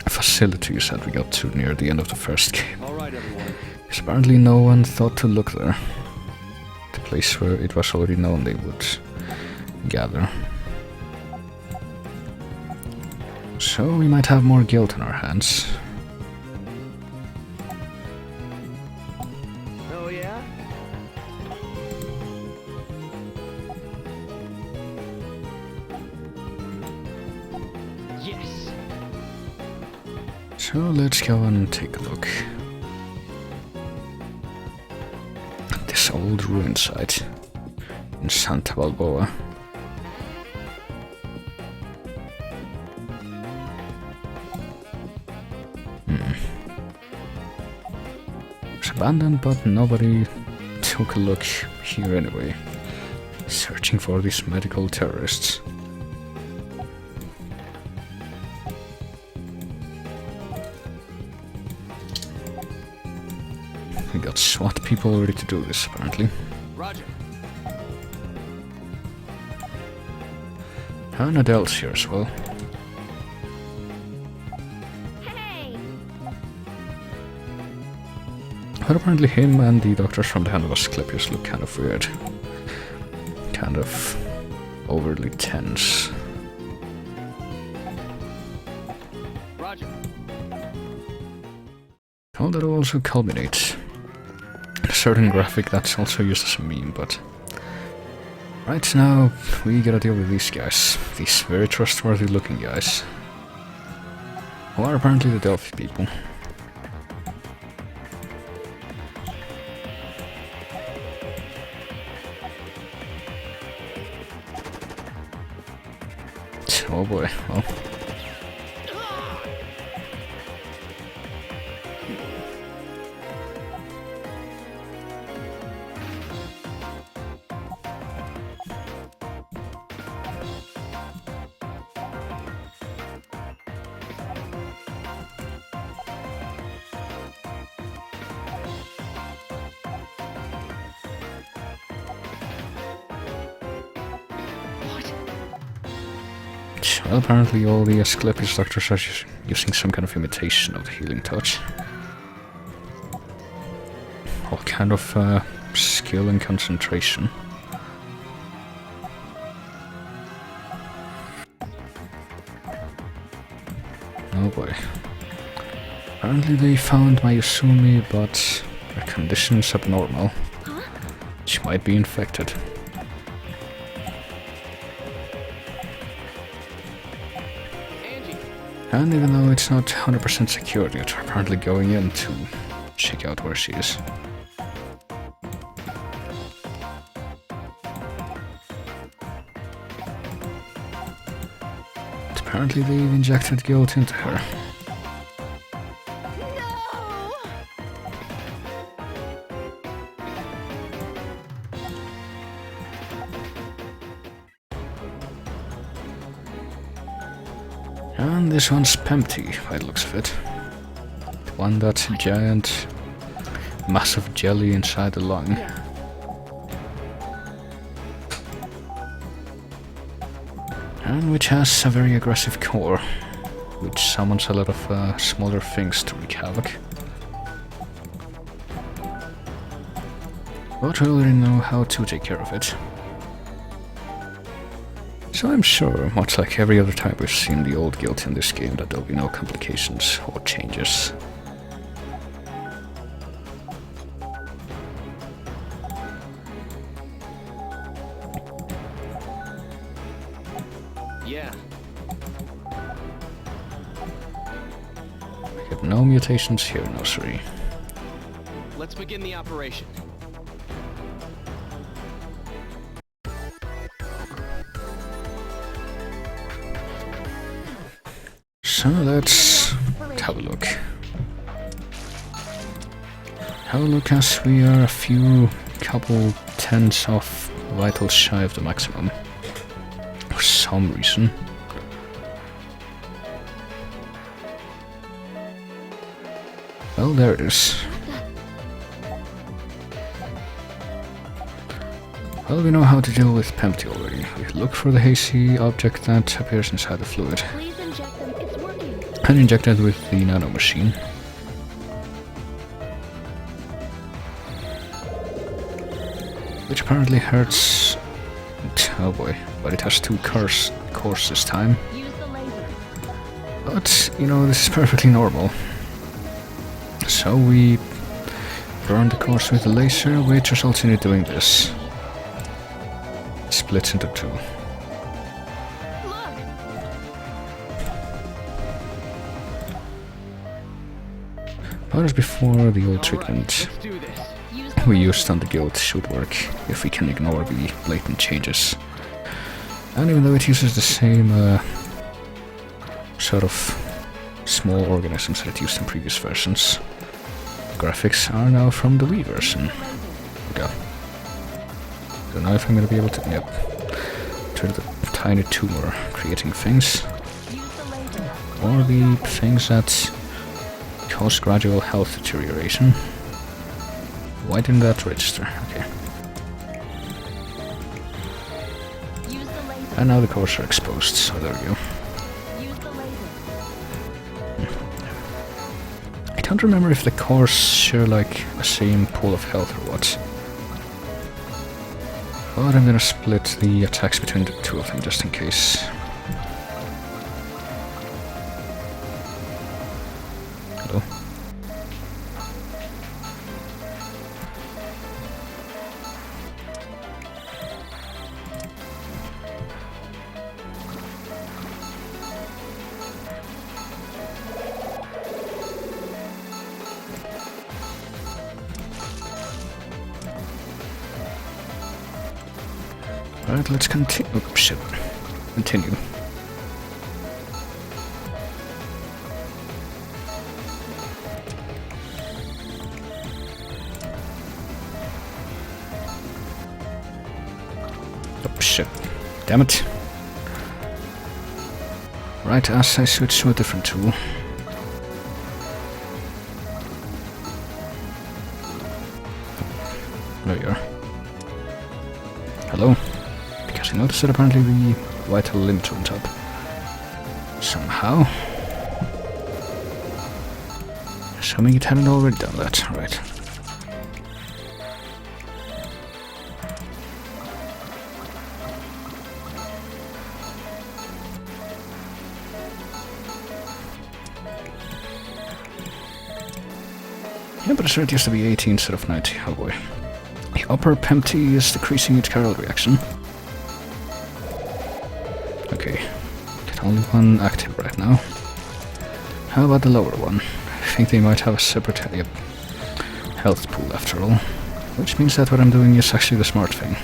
facilities that we got to near the end of the first game. Alright, everyone. Because apparently no one thought to look there. The place where it was already known they would gather. So we might have more guilt on our hands. Oh, yeah? Yes. So let's go and take a look at this old ruin site in Santa Balboa. It's abandoned, but nobody took a look here anyway. Searching for these medical terrorists. We got SWAT people ready to do this, apparently. Roger. And adults here as well. Hey! But apparently him and the doctors from the Hand of Asclepius look kind of weird. Kind of overly tense. Roger. Well, that'll also culminate in a certain graphic that's also used as a meme, but right now we gotta deal with these guys. These very trustworthy looking guys. Who are apparently the Delphi people. Oh boy, well. Well, apparently all the Asclepius doctors are using some kind of imitation of the healing touch. All kind of skill and concentration. Oh boy. Apparently they found Mayuzumi, but her condition's abnormal. She might be infected. And even though it's not 100% secure yet, we're apparently going in to check out where she is. But apparently they've injected guilt into her. And this one's empty, by the looks of it. The one that's a giant, massive jelly inside the lung. And which has a very aggressive core, which summons a lot of smaller things to wreak havoc. but we already know how to take care of it. So I'm sure, much like every other time we've seen the old guild in this game, that there'll be no complications or changes. Yeah. We have no mutations here, no sorry. Let's begin the operation. So let's have a look. Have a look as we are a couple tenths of vitals shy of the maximum. For some reason. Well, there it is. Well, we know how to deal with Pempty already. We look for the hazy object that appears inside the fluid. Please inject them. It's working. And inject it with the nano machine. Which apparently hurts... Oh boy, but it has two cores this time. Use the laser. But, you know, this is perfectly normal. So we burn the cores with the laser, which results in it doing this. It splits into two. Look. But as before, the old All treatment right, let's do this. Use the we laser. used on the guild should work, if we can ignore the blatant changes. And even though it uses the same sort of small organisms that it used in previous versions, graphics are now from the Wii version. Okay. Don't know if I'm gonna be able to... Yep. Turn the tiny tumor creating things, Use the laser. or the things that cause gradual health deterioration. Why didn't that register? Okay. Use the laser. And now the cores are exposed, so there we go. Use the laser. I don't remember if the cores share like the same pool of health or what. But I'm gonna split the attacks between the two of them just in case. Hello? Alright, let's continue. Oh, shit. Continue. Oh, shit. Damn it. Right, as I switch to a different tool. There you are. Hello. Because I noticed that apparently the vital limit went up. Somehow. Assuming it hadn't already done that, right. Yeah, but I sure it used to be 80 instead of 90, oh boy. The upper Pempty is decreasing its chiral reaction. Okay, got only one active right now. How about the lower one? I think they might have a separate health pool after all. Which means that what I'm doing is actually the smart thing.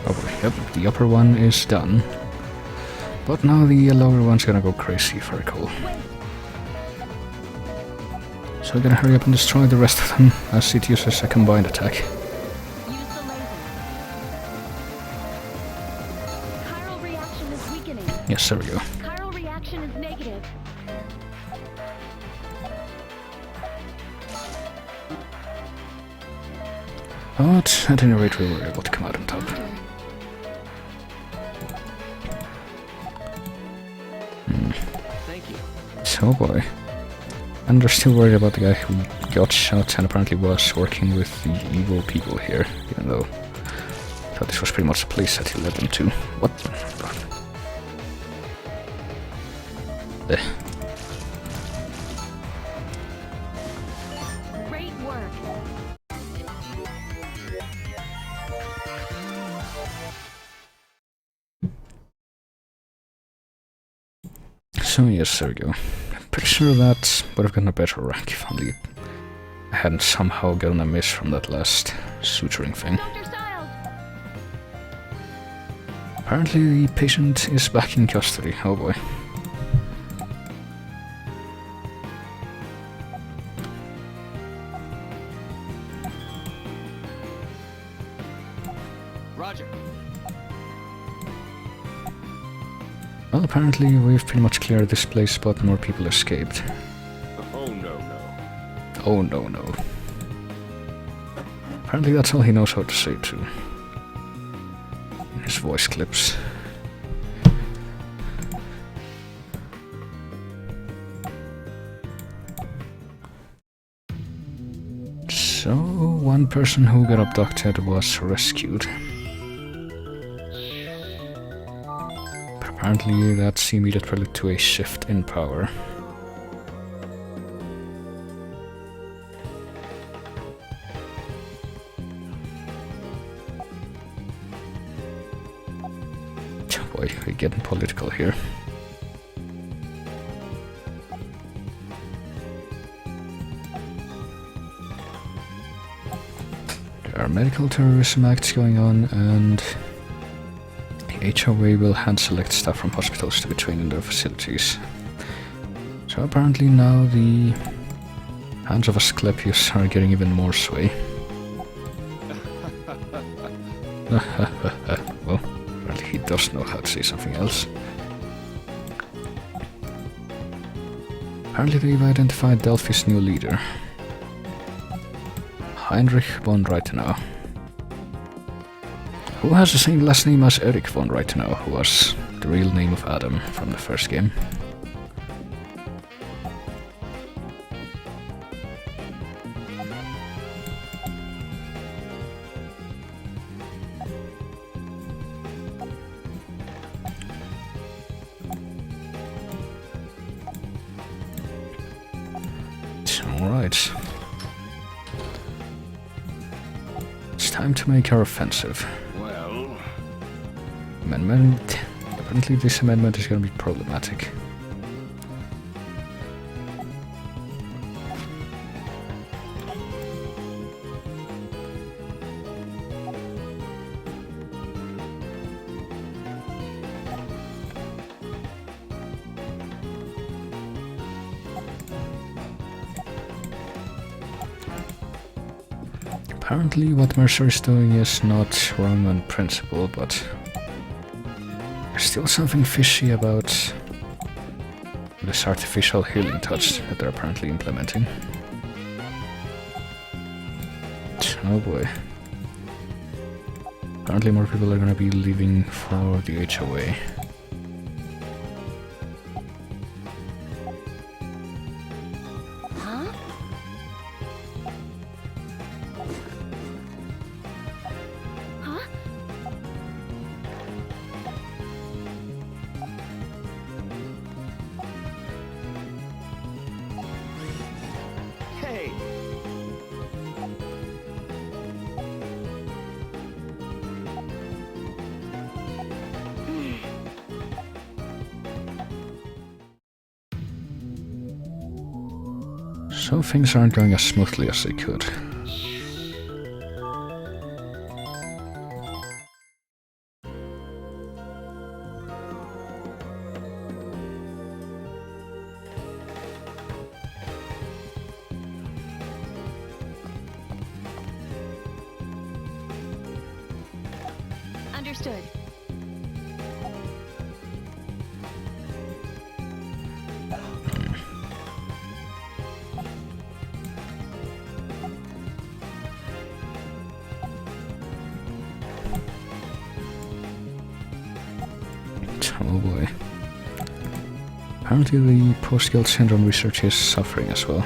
Oh boy, yep, the upper one is done. But now the lower one's gonna go crazy if I recall. So I gotta hurry up and destroy the rest of them as it uses a combined attack. Use the laser. Chiral reaction is weakening. Yes, there we go. Chiral reaction is negative. But at any rate we were able to come out on top. Thank you. So boy. And they're still worried about the guy who got shot and apparently was working with the evil people here, even though I thought this was pretty much the place that he led them to. What? Eh. Great work. So yes, there we go. I'm pretty sure that would have gotten a better rank if only I hadn't somehow gotten a miss from that last suturing thing. Dr. Styles. Apparently the patient is back in custody. Oh boy. Roger. Well, apparently we've pretty much cleared this place, but more people escaped. Oh no, no. Oh no, no. Apparently that's all he knows how to say too. In his voice clips. So, one person who got abducted was rescued. But apparently that's immediately led to a shift in power. Boy, we're getting political here. There are medical terrorism acts going on, and the HOA will hand select staff from hospitals to be trained in their facilities. So apparently now the hands of Asclepius are getting even more sway. Well, apparently he does know how to say something else. Apparently they've identified Delphi's new leader, Heinrich von Reitenau, who has the same last name as Erich von Reitenau, who was the real name of Adam from the first game. Alright. It's time to make our offensive. Well, Amendment. Apparently this amendment is going to be problematic. Apparently what Mercer is doing is not wrong on principle, but there's still something fishy about this artificial healing touch that they're apparently implementing. Oh boy. Apparently more people are gonna be leaving for the HOA. Huh? Huh? Hey! So things aren't going as smoothly as they could. Understood. Oh boy. Apparently the post-guilt syndrome research is suffering as well.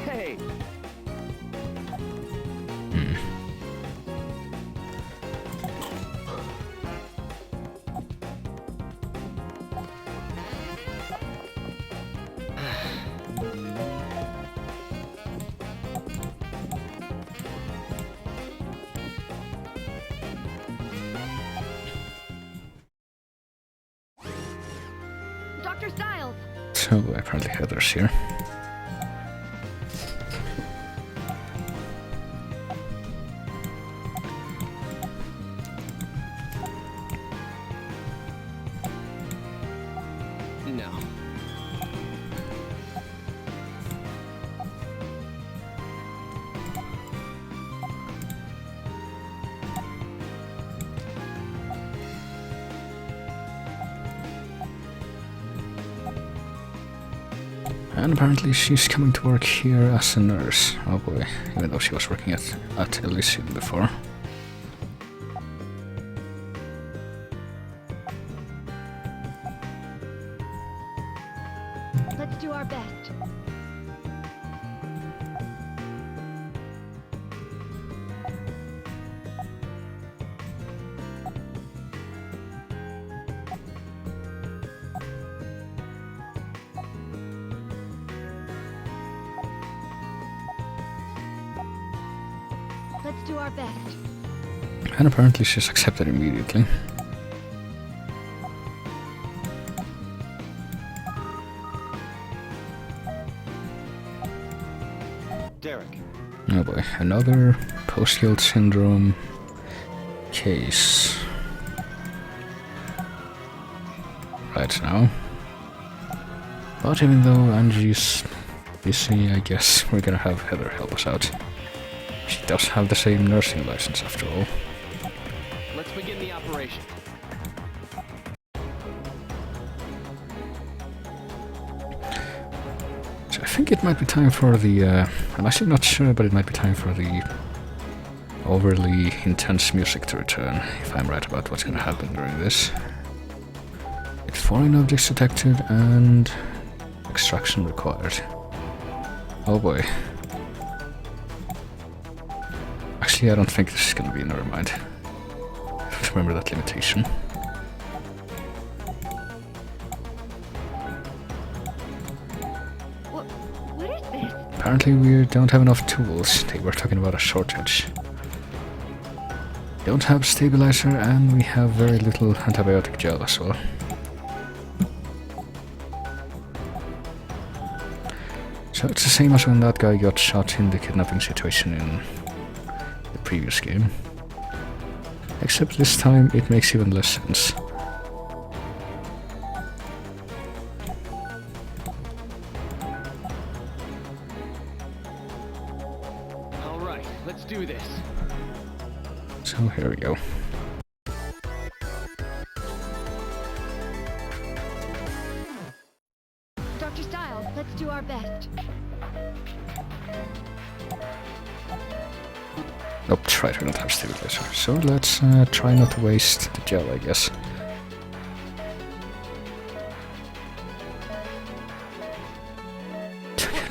Hey, Dr. Styles! So apparently Heather's here. no. And apparently she's coming to work here as a nurse. Oh boy, even though she was working at Elysium before. Let's do our best. Let's do our best. And apparently she's accepted immediately. Derek. Oh boy, another post-guilt syndrome case. Right now. But even though Angie's busy, I guess we're gonna have Heather help us out. She does have the same nursing license after all. Let's begin the operation. So I think it might be time for the, I'm actually not sure, but it might be time for the overly intense music to return, if I'm right about what's gonna happen during this. With foreign objects detected and extraction required. Oh boy. Actually, I don't think this is gonna be, never mind. I have to remember that limitation. What is this? Apparently we don't have enough tools. They were talking about a shortage. Don't have stabilizer and we have very little antibiotic gel as well. So it's the same as when that guy got shot in the kidnapping situation in the previous game. Except this time it makes even less sense. All right, let's do this. So here we go. Dr. Styles, let's do our best. Nope, right, we don't have stabilizer. So let's try not to waste the gel, I guess.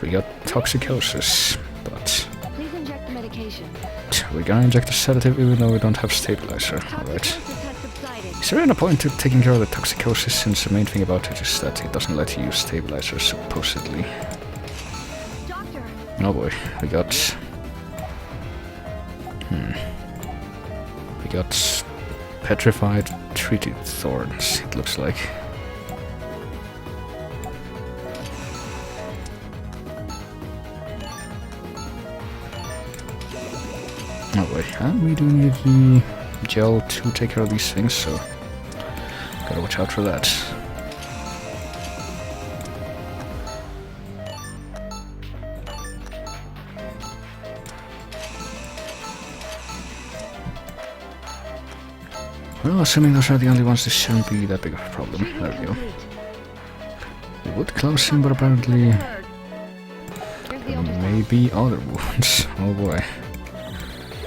We got toxicosis, but Please inject the medication. we're gonna inject a sedative even though we don't have stabilizer. Alright. Toxicosis has subsided. Is there any point to taking care of the toxicosis since the main thing about it is that it doesn't let you use stabilizer, supposedly? Doctor, Oh boy, we got... We got petrified treated thorns, it looks like. Oh boy, and we do need the gel to take care of these things, so gotta watch out for that. Well, assuming those are the only ones, this shouldn't be that big of a problem. There we go. We would close him, but apparently heard. Here's the there ultrasound. may be other wounds. Oh boy.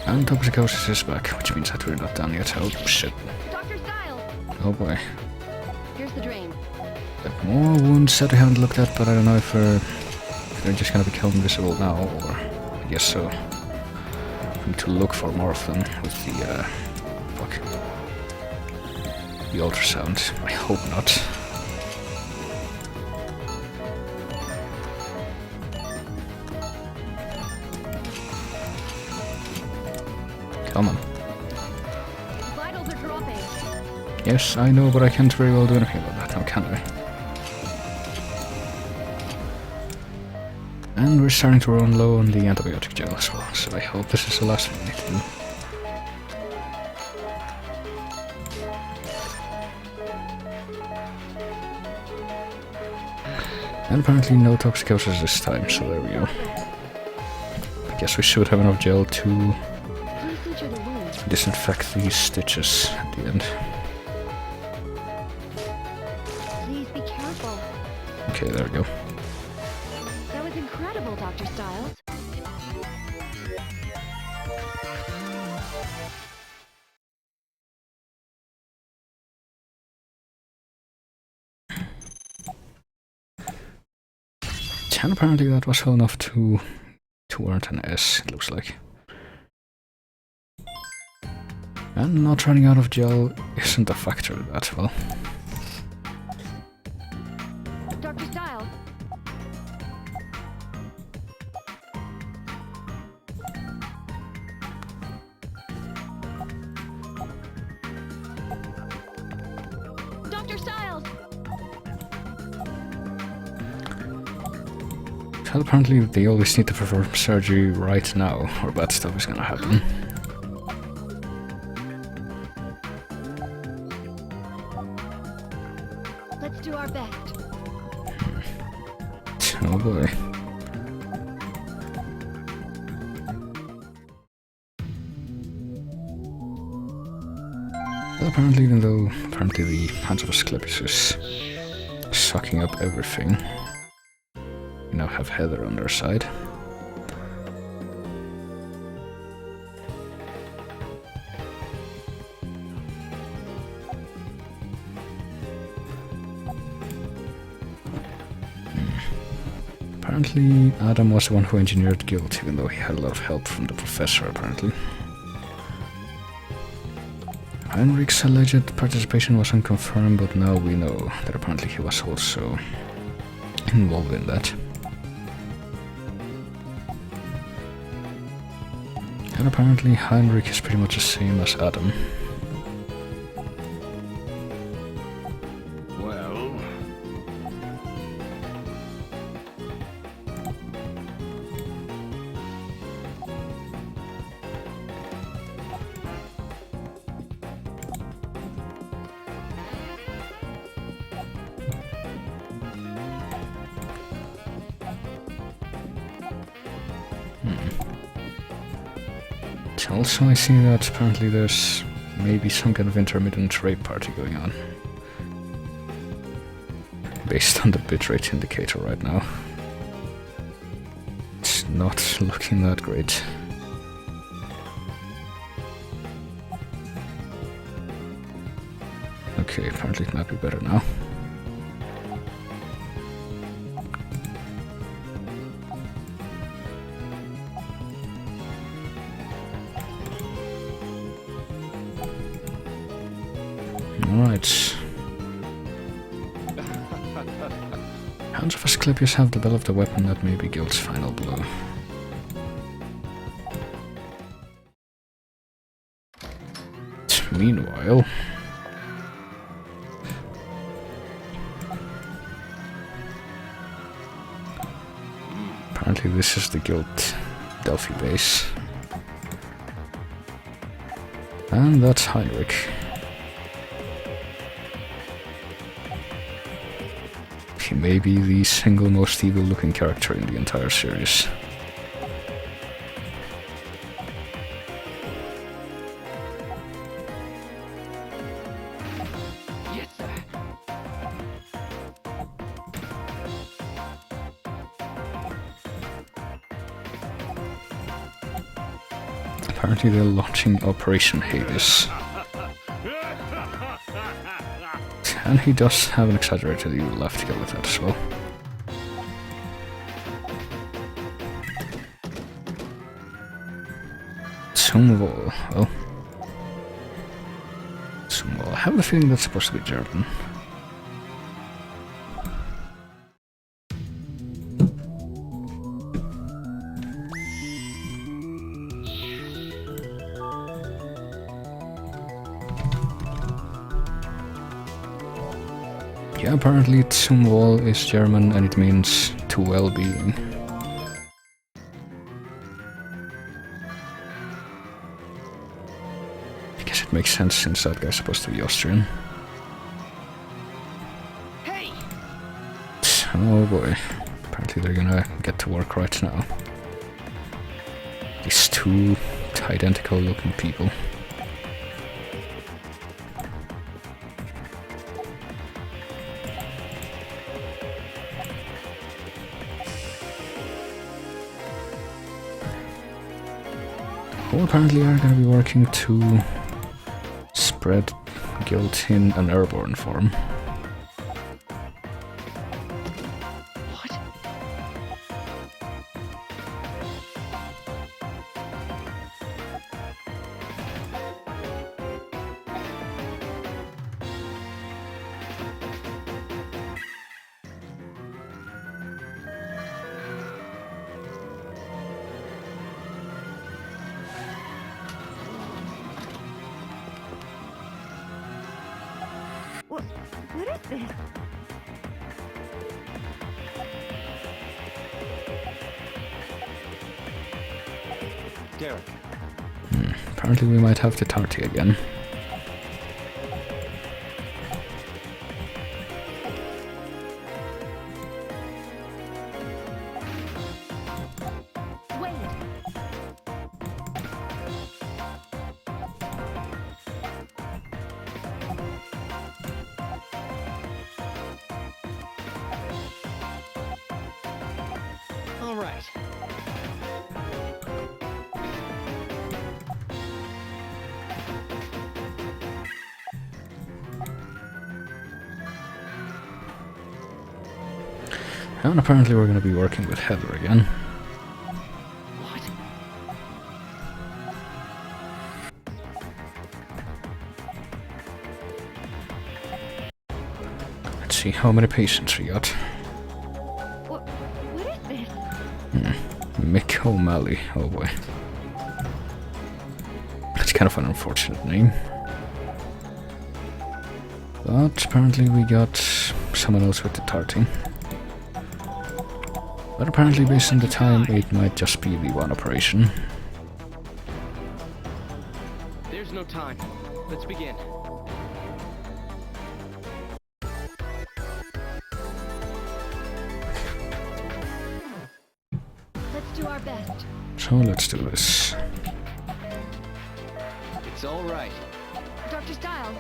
And toxicosis is back, which means that we're not done yet. Oh shit. Dr. Styles, Oh boy. here's the drain. Like more wounds that we haven't looked at, but I don't know if they're just gonna become visible now, or I guess so. I need to look for more of them with the fuck. The ultrasound. I hope not. Come on. Vitals are dropping. Yes, I know, but I can't very well do anything about that now, can I? And we're starting to run low on the antibiotic gel as well, so I hope this is the last thing I do. And apparently no toxicosis this time, so there we go. I guess we should have enough gel to Please suture the wound. disinfect these stitches at the end. Please be careful. Okay, there we go. That was incredible, Dr. Styles. And apparently that was well enough to warrant an S, it looks like. And not running out of gel isn't a factor that well. Dr. Styles, Dr. Styles! Well, apparently they always need to perform surgery right now, or bad stuff is gonna happen. Let's do our best. Oh boy. Well, apparently, even though the hands of Asclepius is sucking up everything, we now have Heather on their side. Apparently, Adam was the one who engineered guilt, even though he had a lot of help from the professor, apparently. Heinrich's alleged participation was unconfirmed, but now we know that apparently he was also involved in that. And apparently Heinrich is pretty much the same as Adam. Well, Also, I see that apparently there's maybe some kind of intermittent rape party going on. Based on the bitrate indicator right now. It's not looking that great. Okay, apparently it might be better now. Alright. Hands of Asclepius have developed a weapon that may be Guild's final blow. Meanwhile... apparently this is the Guild Delphi base. And that's Heinrich. He may be the single most evil looking character in the entire series. Yes, sir. Apparently they're launching Operation Hades. And he does have an exaggerated evil left to go with that as well. Sumwall. Well. Sumwall. I have the feeling that's supposed to be Jordan. Yeah, apparently Sumwall is German and it means to well-being. I guess it makes sense since that guy's supposed to be Austrian. Hey! Oh boy. Apparently they're gonna get to work right now. These two identical looking people. Who apparently are going to be working to spread guilt in an airborne form. What? What is this? Derek. Apparently we might have the tarty again. Wait. All right. And apparently we're going to be working with Heather again. What? Let's see how many patients we got. What is this? Mick O'Malley, oh boy. That's kind of an unfortunate name. But apparently we got someone else with the tarting. But apparently based on the time it might just be the one operation. There's no time. Let's begin. Let's do our best. So let's do this. It's all right. Dr. Stiles.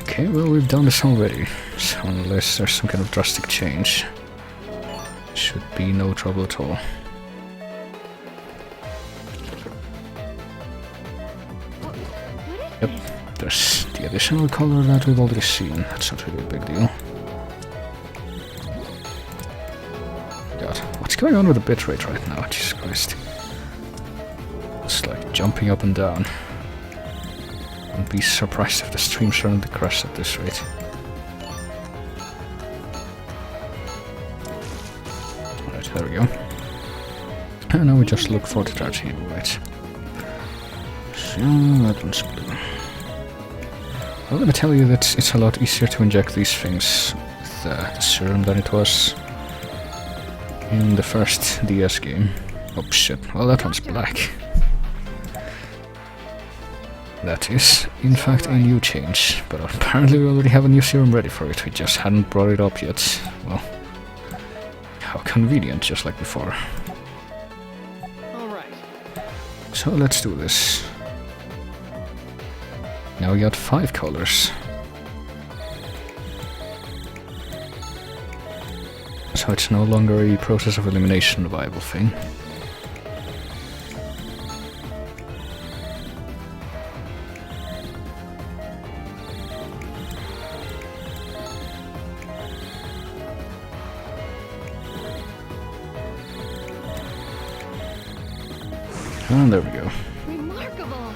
Okay, well we've done this already. So unless there's some kind of drastic change, should be no trouble at all. What is Yep, there's the additional color that we've already seen. That's not really a big deal. God, what's going on with the bitrate right now? Jesus Christ. It's like jumping up and down. Wouldn't be surprised if the stream's starting to crash at this rate. Alright, there we go. And now we just look for the tarty, right. So, that one's blue. I'm gonna tell you that it's a lot easier to inject these things with the serum than it was in the first DS game. Oh shit, well that one's black. That is, in fact, a new change, but apparently we already have a new serum ready for it, we just hadn't brought it up yet. Well, how convenient, just like before. All right. So let's do this. Now we got 5 colors. So it's no longer a process of elimination viable thing. And there we go. Remarkable.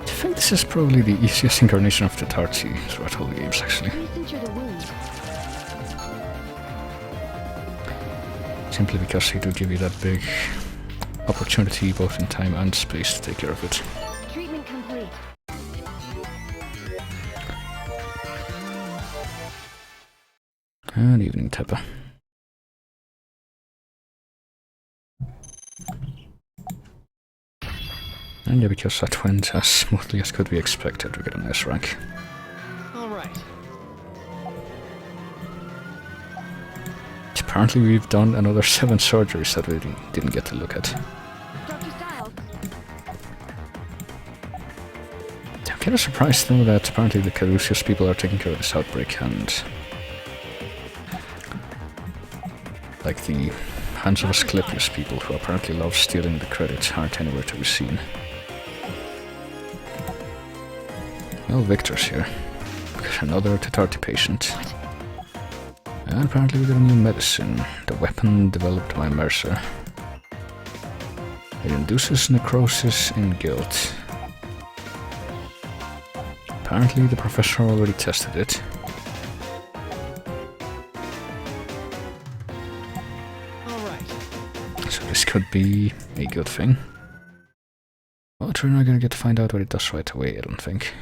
I think this is probably the easiest incarnation of the Tartsy throughout all the games, actually. Recenter the wound. Simply because they do give you that big opportunity both in time and space to take care of it. Treatment complete. And evening Teppa. And yeah, because that went as smoothly as could be expected, we get an S rank. All right. Apparently we've done another 7 surgeries that we didn't get to look at. Dr. Styles. I'm kind of surprised though that apparently the Caduceus people are taking care of this outbreak, and like the Hands of Asclepius people, who apparently love stealing the credit, aren't anywhere to be seen. Well, Victor's here. Another Tetarti patient. And apparently we got a new medicine, the weapon developed by Mercer. It induces necrosis in guilt. Apparently the professor already tested it. So this could be a good thing. But we're not gonna get to find out what it does right away, I don't think.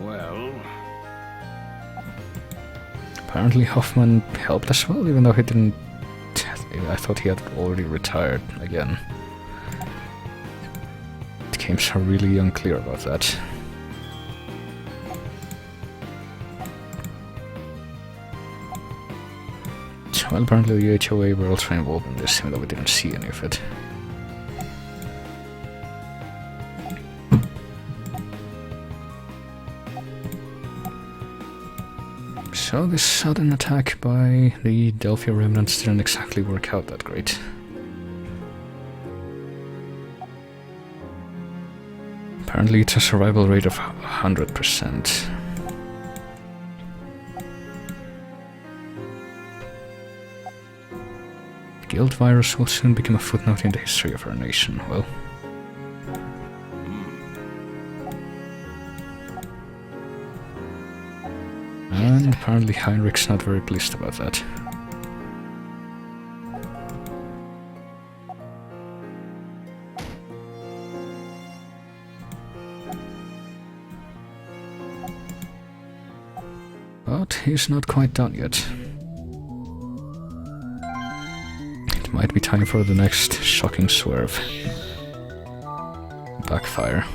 Well, Apparently Hoffman helped as well, even though he didn't... I thought he had already retired again. The games are really unclear about that. Well, apparently the HOA were also involved in this, even though we didn't see any of it. So this sudden attack by the Delphia remnants didn't exactly work out that great. Apparently it's a survival rate of 100%. The guild virus will soon become a footnote in the history of our nation. Well, and apparently Heinrich's not very pleased about that. But he's not quite done yet. It might be time for the next shocking swerve. Backfire.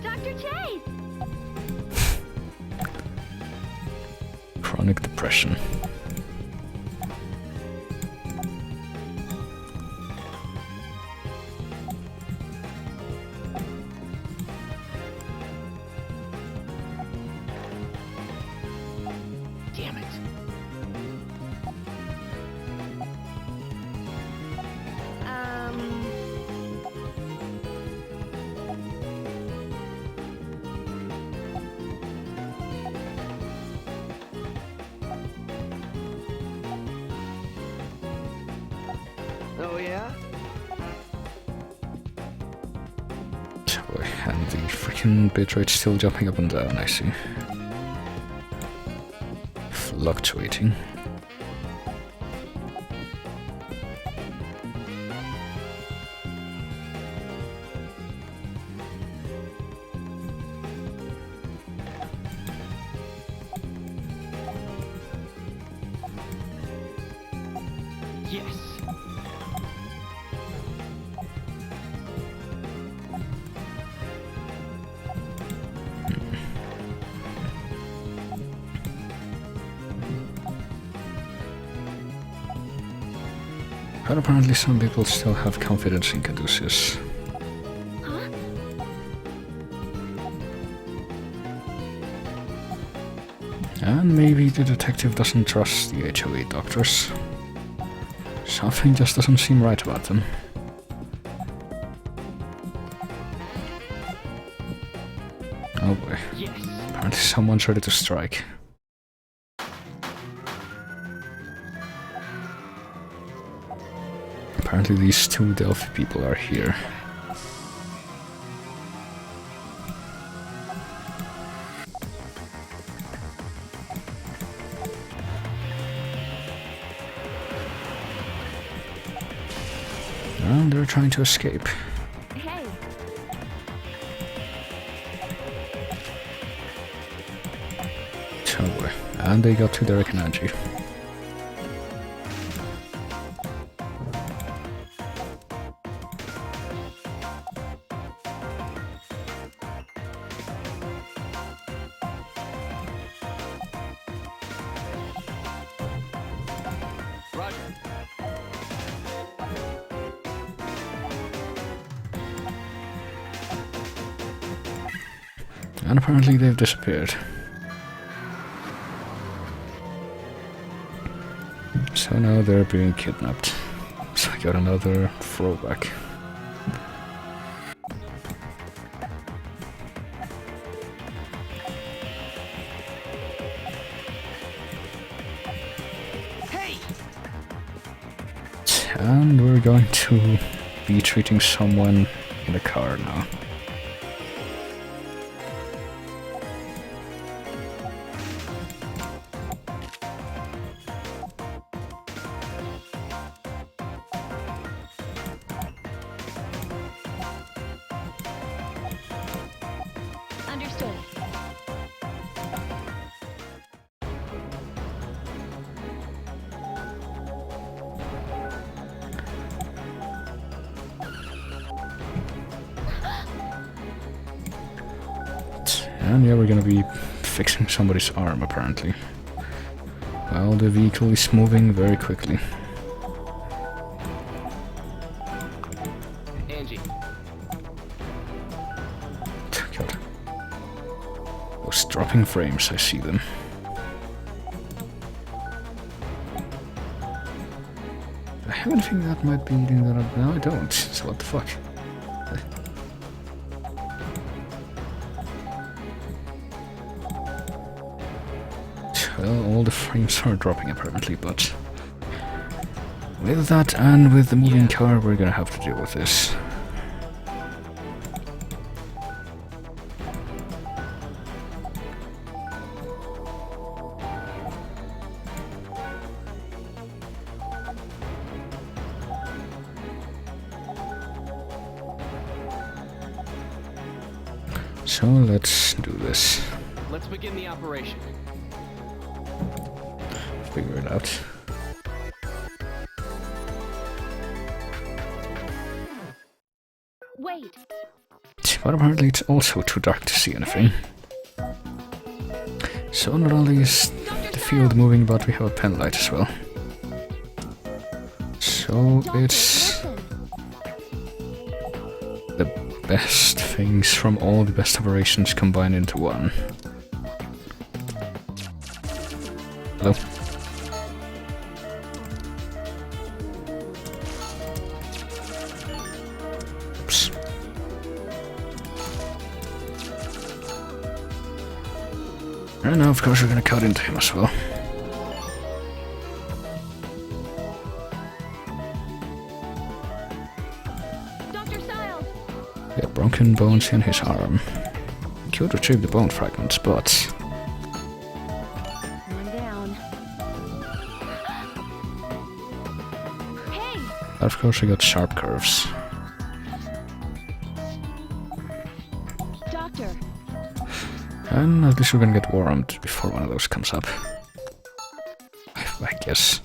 Dr. Chase! Chronic depression. Damn it. Oh yeah? Boy, and the freaking bitrate's still jumping up and down, I see. Fluctuating. Yes. But apparently some people still have confidence in Caduceus. Huh? And maybe the detective doesn't trust the HOA doctors. Something just doesn't seem right about them. Oh boy. Yes. Apparently someone's ready to strike. Apparently these two Delphi people are here. And they're trying to escape. Hey, Oh boy. And they got to Derek and Angie. Roger. And apparently they've disappeared. So now they're being kidnapped. So I got another throwback. Hey! And we're going to be treating someone in a car now. understood. And yeah, we're gonna be fixing somebody's arm apparently. Well, the vehicle is moving very quickly. Angie. God. Those dropping frames, I see them. I have anything that might be eating that up. No, I don't. So what the fuck? Well, all the frames are dropping apparently, but with that and with the moving car, we're gonna have to deal with this. So let's do this. Let's begin the operation. Figure it out. Wait. But apparently it's also too dark to see anything. So not only is the field moving, but we have a pen light as well. So it's the best things from all the best operations combined into one. Hello? Oops. And now of course we're gonna cut into him as well. Dr. Stiles! We have broken bones in his arm. We could retrieve the bone fragments, but One down. Hey! of course we got sharp curves. Doctor! And at least we're gonna get warmed before one of those comes up. I guess.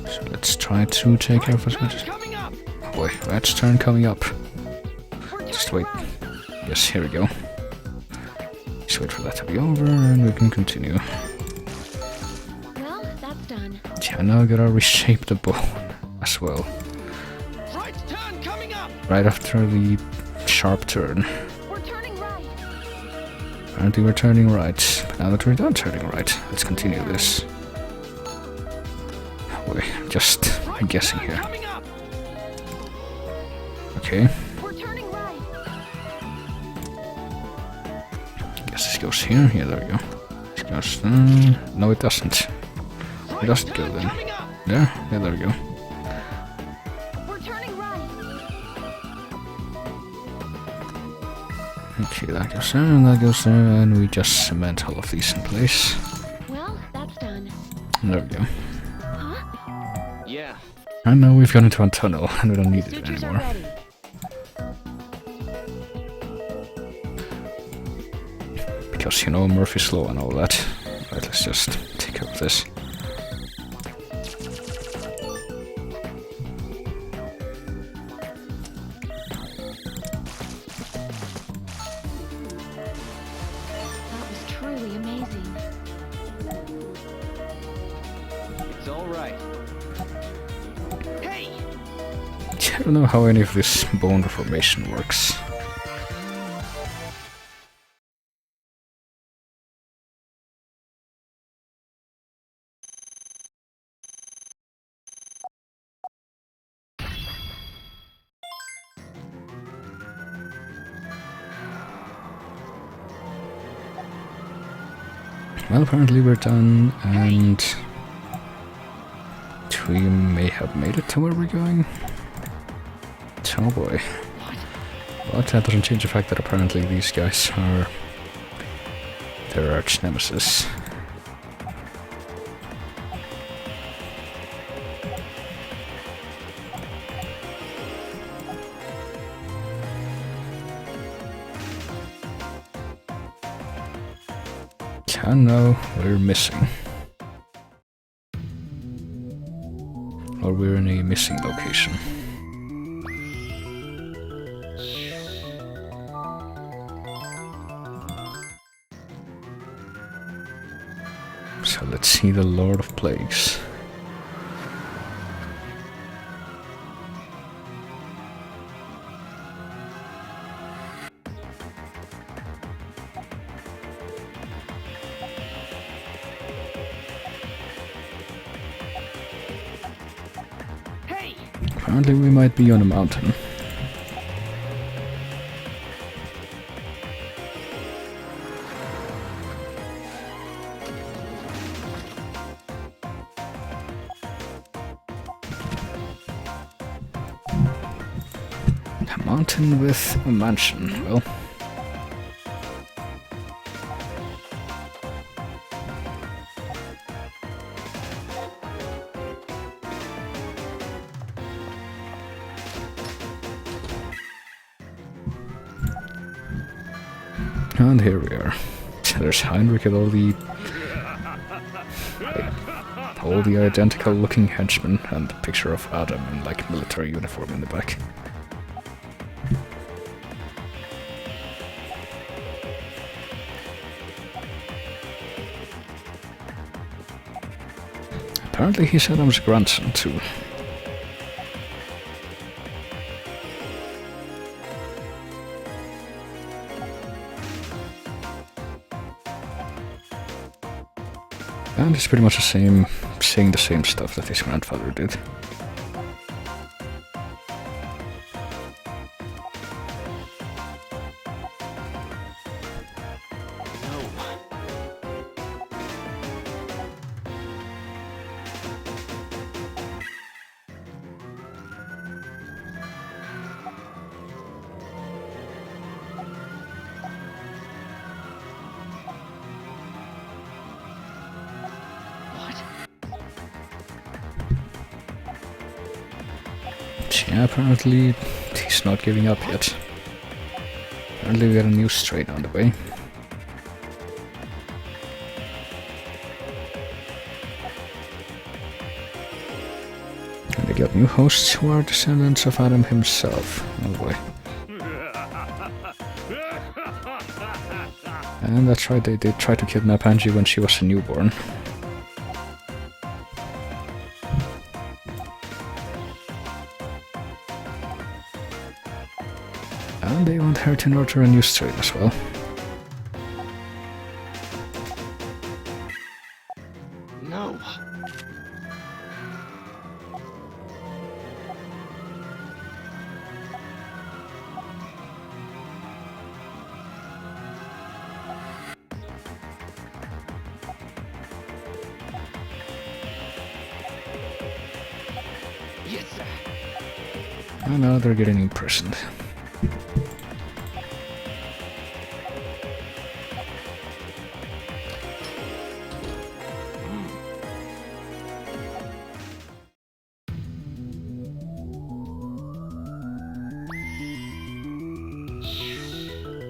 So let's try to take care of as much as... Coming up! Oh boy, rat's turn coming up. We're Just turning wait. right. Yes, here we go. Just wait for that to be over and we can continue. Well, that's done. Yeah, now I gotta reshape the bone as well. Right turn coming up! Right after the sharp turn. We're turning right. Apparently we're turning right. But now that we're done turning right, let's continue this. Oh boy, just I'm guessing here. Coming up! Okay. We're turning right. This goes here. Yeah, there we go. This goes... no, it doesn't. It doesn't go then. Coming up! There? Yeah, there we go. We're turning right. Okay, that goes there, and that goes there, and we just cement all of these in place. Well, that's done. And there we go. Huh? Yeah. And now we've gone into a tunnel, and we don't need it Sutures are anymore. ready. Because, you know, Murphy's Law and all that. Right, let's just take care of this. That was truly amazing. It's all right. Hey! I don't know how any of this bone formation works. Well, apparently we're done, and we may have made it to where we're going. Oh boy. But that doesn't change the fact that apparently these guys are their arch nemesis. And now we're missing. Or we're in a missing location. So let's see the Lord of Plagues. Hey! Apparently we might be on a mountain. A mountain with a mansion, well. And here we are. There's Heinrich and all the identical looking henchmen, and the picture of Adam in like military uniform in the back. Apparently he's Adam's grandson too. And it's pretty much the same, saying the same stuff that his grandfather did. No. Yeah, apparently he's not giving up yet. Apparently we got a new strain on the way. And they got new hosts who are descendants of Adam himself. Oh boy. And that's right, they did try to kidnap Angie when she was a newborn. And they want her to nurture a new strain as well. No. Oh no, they're getting imprisoned.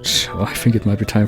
So I think it might be time